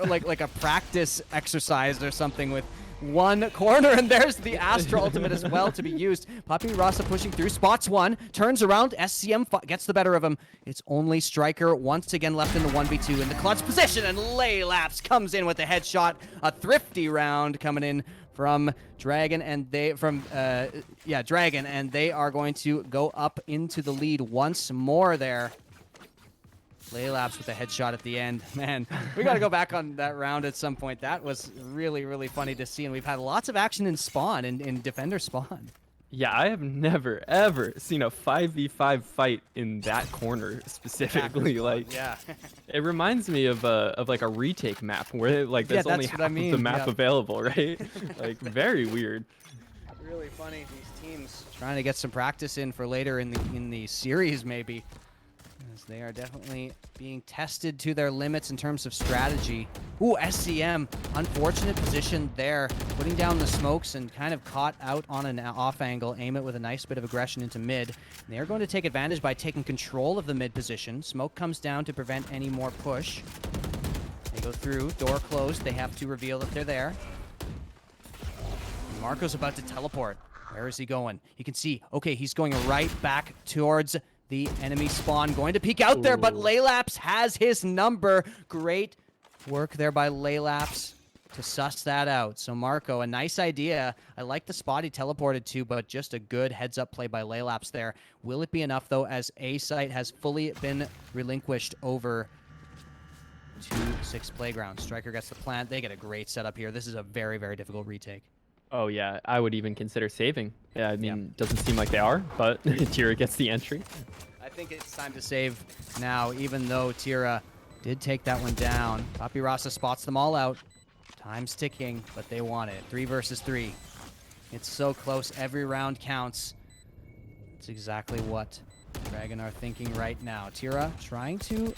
Speaker 4: like a practice exercise or something with one corner, and there's the Astra ultimate as well to be used. Papyrasa pushing through, spots one, turns around, SCM gets the better of him. It's only Striker once again left in the 1v2 in the clutch position, and Laylaps comes in with a headshot. A thrifty round coming in from Dragon, and they Dragon, and they are going to go up into the lead once more there. Laylaps with a headshot at the end. Man, we got to go back on that round at some point. That was really, really funny to see, and we've had lots of action in Spawn, in Defender Spawn.
Speaker 5: Yeah, I have never, ever seen a 5v5 fight in that corner specifically. Like,
Speaker 4: yeah.
Speaker 5: it reminds me of like a retake map where like there's only half of the map available, right? Like, very weird.
Speaker 4: Really funny, these teams trying to get some practice in for later in the series, maybe. As they are definitely being tested to their limits in terms of strategy. Ooh, SCM, unfortunate position there, putting down the smokes and kind of caught out on an off angle. Aim it with a nice bit of aggression into mid. They're going to take advantage by taking control of the mid position. Smoke comes down to prevent any more push. They go through, door closed. They have to reveal that they're there. Marco's about to teleport. Where is he going? You can see, okay, he's going right back towards the enemy spawn. Going to peek out there, but Laylaps has his number. Great work there by Laylaps to suss that out. So Marco, a nice idea. I like the spot he teleported to, but just a good heads-up play by Laylaps there. Will it be enough, though, as A site has fully been relinquished over to 6 playground? Striker gets the plant. They get a great setup here. This is a very, very difficult retake.
Speaker 5: Oh yeah, I would even consider saving. Yeah, I mean, doesn't seem like they are, but Tira gets the entry.
Speaker 4: I think it's time to save now, even though Tira Did take that one down. Papi Rasa spots them all out. Time's ticking, but they want it. 3 versus 3. It's so close. Every round counts. It's exactly what Dragon are thinking right now. Tira trying to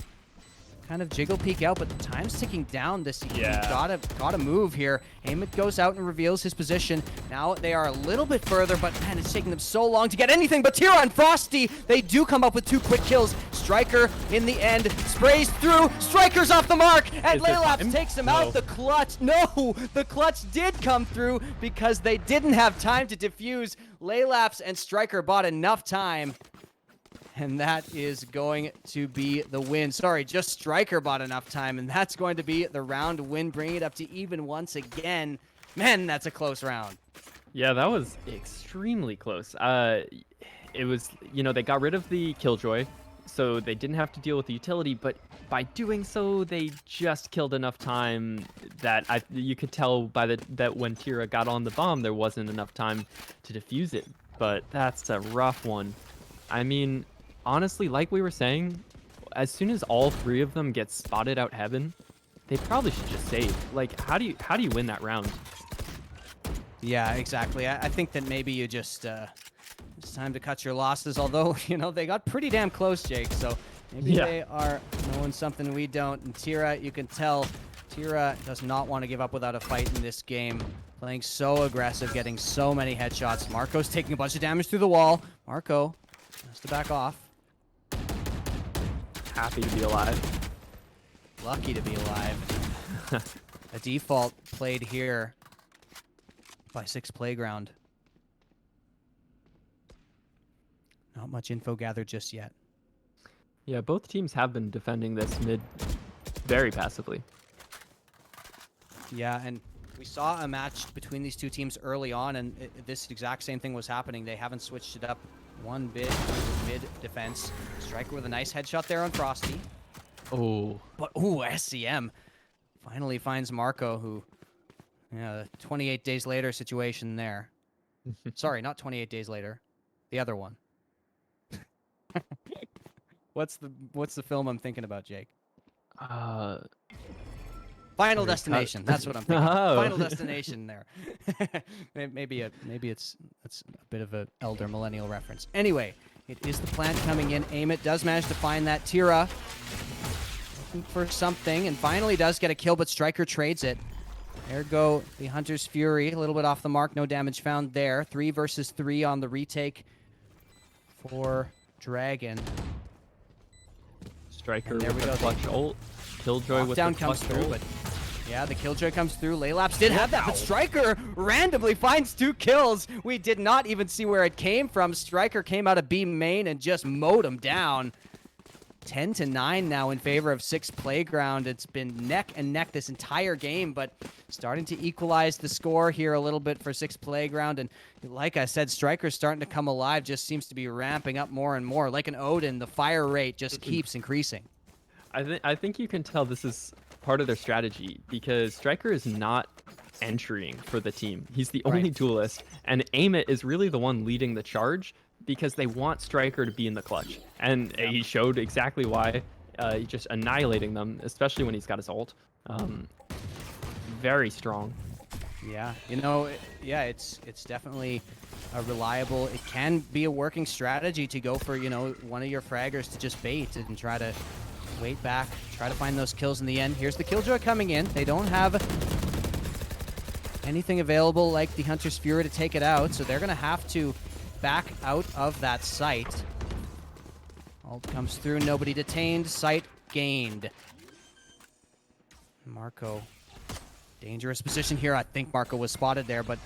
Speaker 4: kind of jiggle peek out, but the time's ticking down. This gotta move here. Amit goes out and reveals his position. Now they are a little bit further, but man, it's taking them so long to get anything. But Tira and Frosty, they do come up with 2 quick kills. Striker in the end sprays through. Striker's off the mark, and Laylaps takes him out. The clutch, no, the clutch did come through because they didn't have time to defuse. Laylaps and Striker bought enough time. And that is going to be the win. Sorry, just Striker bought enough time, and that's going to be the round win, bringing it up to even once again. Man, that's a close round.
Speaker 5: Yeah, that was extremely close. It was, they got rid of the Killjoy, so they didn't have to deal with the utility, but by doing so, they just killed enough time that you could tell by that when Tira got on the bomb, there wasn't enough time to defuse it. But that's a rough one. I mean, honestly, like we were saying, as soon as all 3 of them get spotted out heaven, they probably should just save. Like, how do you win that round?
Speaker 4: Yeah, exactly. I think that maybe you just it's time to cut your losses. Although they got pretty damn close, Jake. So maybe they are knowing something we don't. And Tira, you can tell, Tira does not want to give up without a fight in this game. Playing so aggressive, getting so many headshots. Marco's taking a bunch of damage through the wall. Marco has to back off.
Speaker 5: Happy to be alive.
Speaker 4: Lucky to be alive. A default played here by CECS Playground. Not much info gathered just yet.
Speaker 5: Yeah, both teams have been defending this mid very passively.
Speaker 4: Yeah, and we saw a match between these 2 teams early on, and this exact same thing was happening. They haven't switched it up one bit with mid defense. Striker with a nice headshot there on Frosty.
Speaker 5: Oh.
Speaker 4: But, SCM finally finds Marco, who, 28 days later situation there. Sorry, not 28 days later. The other one. What's the film I'm thinking about, Jake? Final Destination. That's what I'm thinking.
Speaker 5: Oh.
Speaker 4: Final Destination there. maybe it's a bit of an elder millennial reference. Anyway, it is the plant coming in. Amit does manage to find that Tira. Looking for something, and finally does get a kill, but Striker trades it. There go the Hunter's Fury. A little bit off the mark. No damage found there. 3 versus 3 on the retake for Dragon.
Speaker 5: Striker
Speaker 4: And there
Speaker 5: with
Speaker 4: we
Speaker 5: the
Speaker 4: go.
Speaker 5: clutch ult. Killjoy with the
Speaker 4: Lockdown comes
Speaker 5: clutch
Speaker 4: through,
Speaker 5: ult.
Speaker 4: but yeah, the Killjoy comes through. Laylaps did have that, but Striker randomly finds 2 kills. We did not even see where it came from. Striker came out of B main and just mowed him down. 10-9 now in favor of CECS Playground. It's been neck and neck this entire game, but starting to equalize the score here a little bit for CECS Playground. And like I said, Striker's starting to come alive, just seems to be ramping up more and more. Like an Odin, the fire rate just keeps increasing.
Speaker 5: I think you can tell this is part of their strategy because Striker is not entering for the team. He's the only duelist, and Amit is really the one leading the charge because they want Striker to be in the clutch. And he showed exactly why, just annihilating them, especially when he's got his ult. Very strong.
Speaker 4: Yeah, it's definitely a reliable, it can be a working strategy to go for, one of your fraggers to just bait and try to wait back, try to find those kills in the end. Here's the Killjoy coming in. They don't have anything available like the Hunter's Fury to take it out, so they're going to have to back out of that site. Ult comes through, nobody detained, site gained. Marco, dangerous position here. I think Marco was spotted there, but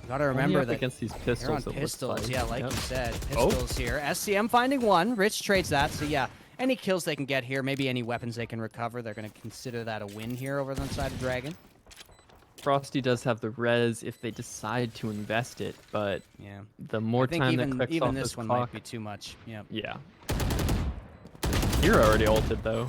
Speaker 4: you gotta remember that
Speaker 5: against these
Speaker 4: they're
Speaker 5: pistols.
Speaker 4: on pistols.
Speaker 5: Like.
Speaker 4: Yeah, like
Speaker 5: Yep.
Speaker 4: you said, pistols here. SCM finding 1. Rich trades that, so yeah. Any kills they can get here, maybe any weapons they can recover, they're going to consider that a win here over on the side of Dragon.
Speaker 5: Frosty does have the res if they decide to invest it, but
Speaker 4: yeah,
Speaker 5: the more
Speaker 4: I think
Speaker 5: time
Speaker 4: even,
Speaker 5: that clicks
Speaker 4: even
Speaker 5: off
Speaker 4: this
Speaker 5: his
Speaker 4: one
Speaker 5: clock,
Speaker 4: might be too much. Yeah.
Speaker 5: Yeah. Tira already ulted though.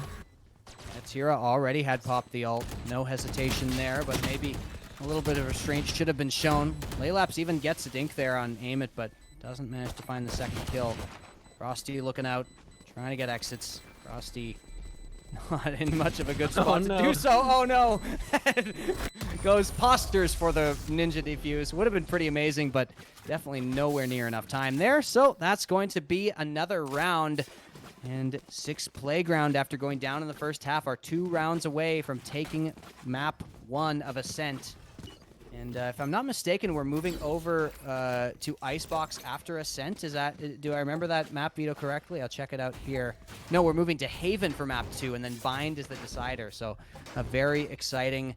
Speaker 4: Tira already had popped the ult. No hesitation there, but maybe a little bit of restraint should have been shown. Laylaps even gets a dink there on Amit, but doesn't manage to find the second kill. Frosty looking out, trying to get exits. Frosty Not in much of a good
Speaker 5: Oh,
Speaker 4: spot to
Speaker 5: no.
Speaker 4: do so. Oh no! Goes postures for the ninja defuse. Would have been pretty amazing, but definitely nowhere near enough time there. So that's going to be another round. And 6 Playground, after going down in the first half, are 2 rounds away from taking map 1 of Ascent. And if I'm not mistaken, we're moving over to Icebox after Ascent. Is that? Do I remember that map, Vito, correctly? I'll check it out here. No, we're moving to Haven for map 2, and then Bind is the decider. So a very exciting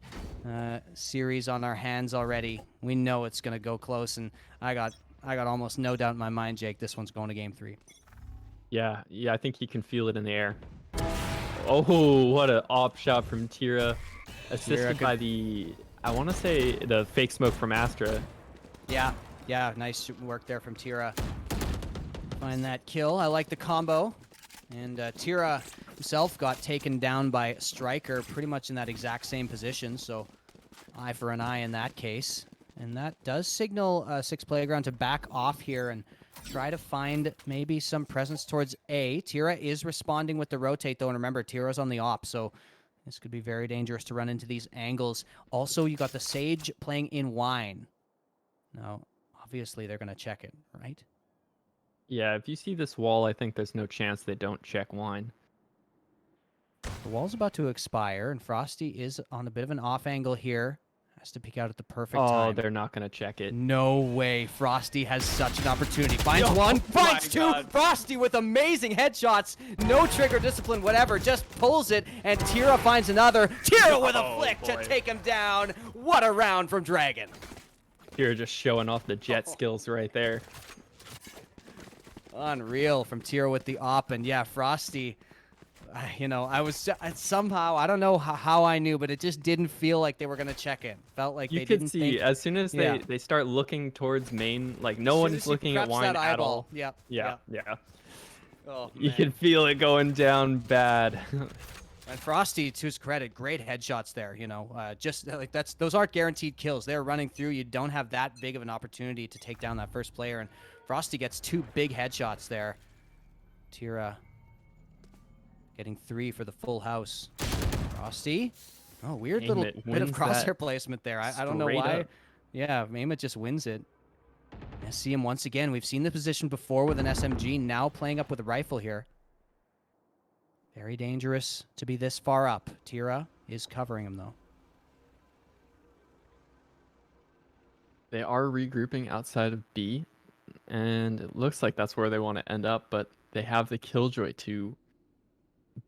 Speaker 4: series on our hands already. We know it's going to go close, and I got almost no doubt in my mind, Jake, this one's going to game 3.
Speaker 5: Yeah, I think he can feel it in the air. Oh, what an op shot from Tira. Assisted by the, I want to say, the fake smoke from Astra.
Speaker 4: Yeah, nice work there from Tira. Find that kill. I like the combo. And Tira himself got taken down by Striker pretty much in that exact same position, so eye for an eye in that case. And that does signal 6 Playground to back off here and try to find maybe some presence towards A. Tira is responding with the rotate, though, and remember, Tira's on the op, so this could be very dangerous to run into these angles. Also, you got the Sage playing in Wine. Now, obviously, they're going to check it, right?
Speaker 5: Yeah, if you see this wall, I think there's no chance they don't check Wine.
Speaker 4: The wall's about to expire, and Frosty is on a bit of an off angle here. Has to peek out at the perfect time.
Speaker 5: Oh, they're not going to check it.
Speaker 4: No way. Frosty has such an opportunity. Finds
Speaker 5: Oh
Speaker 4: one,
Speaker 5: my
Speaker 4: finds 2.
Speaker 5: God.
Speaker 4: Frosty with amazing headshots. No trigger discipline, whatever. Just pulls it, and Tira finds another. Tira with a
Speaker 5: Oh,
Speaker 4: flick
Speaker 5: boy.
Speaker 4: to take him down. What a round from Dragon.
Speaker 5: You're just showing off the jet skills right there.
Speaker 4: Unreal from Tira with the op, and yeah, Frosty. I was somehow, I don't know how I knew, but it just didn't feel like they were going to check it. Felt like
Speaker 5: You
Speaker 4: they
Speaker 5: could
Speaker 4: didn't
Speaker 5: see,
Speaker 4: think.
Speaker 5: as soon as
Speaker 4: Yeah.
Speaker 5: they start looking towards main, like no
Speaker 4: As soon
Speaker 5: one's
Speaker 4: as he
Speaker 5: looking at
Speaker 4: preps
Speaker 5: Wine
Speaker 4: that
Speaker 5: at
Speaker 4: eyeball.
Speaker 5: all.
Speaker 4: Yep.
Speaker 5: Yeah.
Speaker 4: Oh,
Speaker 5: You
Speaker 4: man.
Speaker 5: can feel it going down bad.
Speaker 4: And Frosty, to his credit, great headshots there. Just like those aren't guaranteed kills. They're running through. You don't have that big of an opportunity to take down that first player, and Frosty gets 2 big headshots there. Tira getting 3 for the full house. Frosty, weird
Speaker 5: Aim
Speaker 4: little
Speaker 5: it
Speaker 4: bit of
Speaker 5: wins
Speaker 4: crosshair
Speaker 5: that
Speaker 4: placement there. I don't know
Speaker 5: straight
Speaker 4: why.
Speaker 5: up.
Speaker 4: Yeah, Aimit just wins it. I see him once again. We've seen the position before with an SMG. Now playing up with a rifle here. Very dangerous to be this far up. Tira is covering him, though.
Speaker 5: They are regrouping outside of B, and it looks like that's where they want to end up, but they have the Killjoy to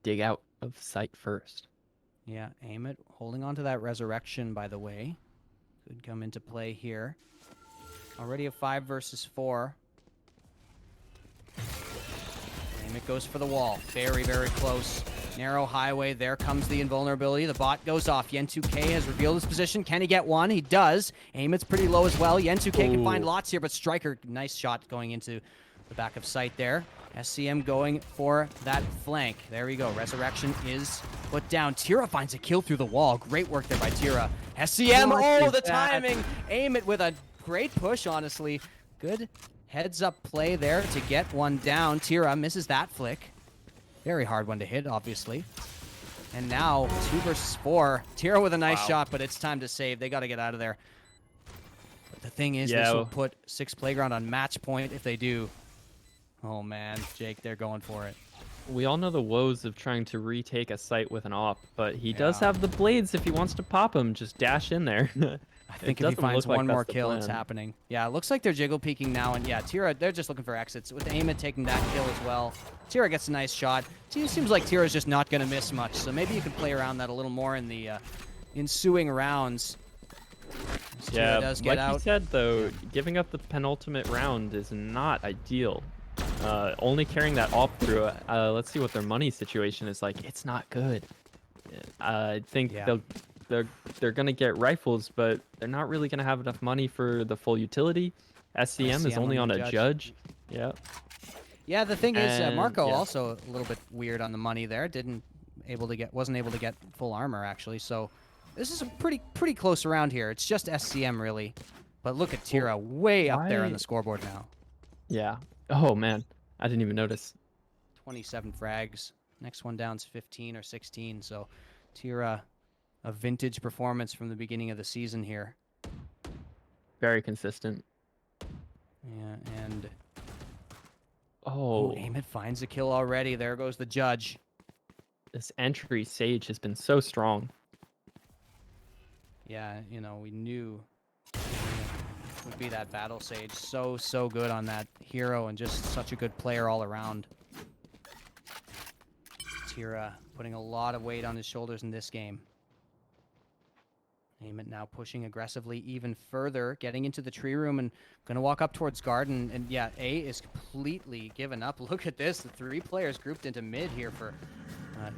Speaker 5: dig out of sight first.
Speaker 4: Yeah, Aimit holding on to that resurrection, by the way. Could come into play here. Already a 5 versus 4. Aimit goes for the wall. Very, very close. Narrow highway. There comes the invulnerability. The bot goes off. Yen2K has revealed his position. Can he get one? He does. Aimit's pretty low as well. Yen2K can find lots here, but Striker, nice shot going into the back of sight there. SCM going for that flank. There we go. Resurrection is put down. Tira finds a kill through the wall. Great work there by Tira. SCM, oh, the timing. Aimit with a great push, honestly. Good heads-up play there to get one down. Tira misses that flick. Very hard one to hit, obviously. And now, 2 versus 4. Tira with a nice shot, but it's time to save. They got to get out of there. But the thing is, this will put 6 Playground on match point if they do. Oh, man. Jake, they're going for it.
Speaker 5: We all know the woes of trying to retake a site with an op, but he does have the blades if he wants to pop them. Just dash in there.
Speaker 4: I think
Speaker 5: It
Speaker 4: if he
Speaker 5: doesn't
Speaker 4: finds
Speaker 5: look like
Speaker 4: one more
Speaker 5: that's the
Speaker 4: kill, it's
Speaker 5: plan.
Speaker 4: happening. Yeah, it looks like they're jiggle peeking now, and yeah, Tira, they're just looking for exits. With Aimit taking that kill as well. Tira gets a nice shot. It seems like Tira's just not going to miss much, so maybe you can play around that a little more in the ensuing rounds. As Tira does get
Speaker 5: like
Speaker 4: out.
Speaker 5: you said, though, giving up the penultimate round is not ideal. Only carrying that op through, let's see what their money situation is like. It's not good. I think they're gonna get rifles, but they're not really gonna have enough money for the full utility. SCM is only on a judge. Yeah.
Speaker 4: Yeah, the thing is,
Speaker 5: And,
Speaker 4: Marco
Speaker 5: yeah.
Speaker 4: also a little bit weird on the money there. Wasn't able to get full armor actually. So this is a pretty close round here. It's just SCM really, but look at Tira way up there on the scoreboard now.
Speaker 5: Yeah. Oh man, I didn't even notice.
Speaker 4: 27 frags. Next one down's 15 or 16. So Tira, a vintage performance from the beginning of the season here.
Speaker 5: Very consistent.
Speaker 4: Yeah, and
Speaker 5: Oh,
Speaker 4: Amit finds a kill already. There goes the judge.
Speaker 5: this entry Sage has been so strong.
Speaker 4: Yeah, you know, we knew would be that battle Sage. So good on that hero and just such a good player all around. Tira putting a lot of weight on his shoulders in this game. Amit now pushing aggressively even further, getting into the tree room and going to walk up towards garden. And yeah, A is completely given up. Look at this. The 3 players grouped into mid here for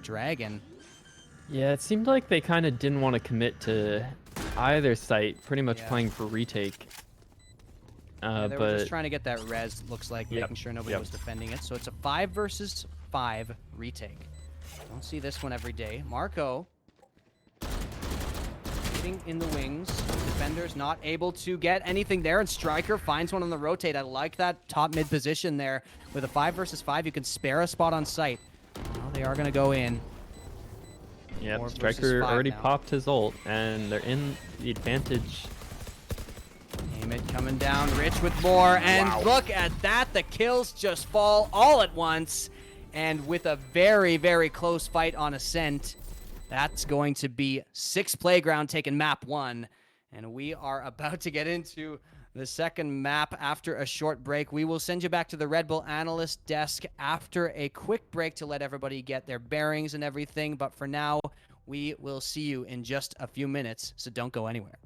Speaker 4: Dragon.
Speaker 5: Yeah, it seemed like they kind of didn't want to commit to either site, pretty much
Speaker 4: Yeah.
Speaker 5: playing for retake.
Speaker 4: Yeah, they
Speaker 5: but
Speaker 4: were just trying to get that res, looks like,
Speaker 5: Yep,
Speaker 4: making sure nobody
Speaker 5: yep.
Speaker 4: was defending it. So it's a 5 versus 5 retake. Don't see this one every day. Marco hitting in the wings. Defenders not able to get anything there, and Striker finds one on the rotate. I like that top mid position there. With a 5 versus 5, you can spare a spot on site. Well, they are going to go in.
Speaker 5: yeah,
Speaker 4: 4 versus
Speaker 5: Striker
Speaker 4: 5
Speaker 5: already
Speaker 4: now.
Speaker 5: popped his ult, and they're in the advantage.
Speaker 4: Amit coming down, Rich with more, and look at that. The kills just fall all at once. And with a very, very close fight on Ascent, that's going to be 6 Playground taking map 1. And we are about to get into the second map after a short break. We will send you back to the Red Bull analyst desk after a quick break to let everybody get their bearings and everything. But for now, we will see you in just a few minutes, so don't go anywhere.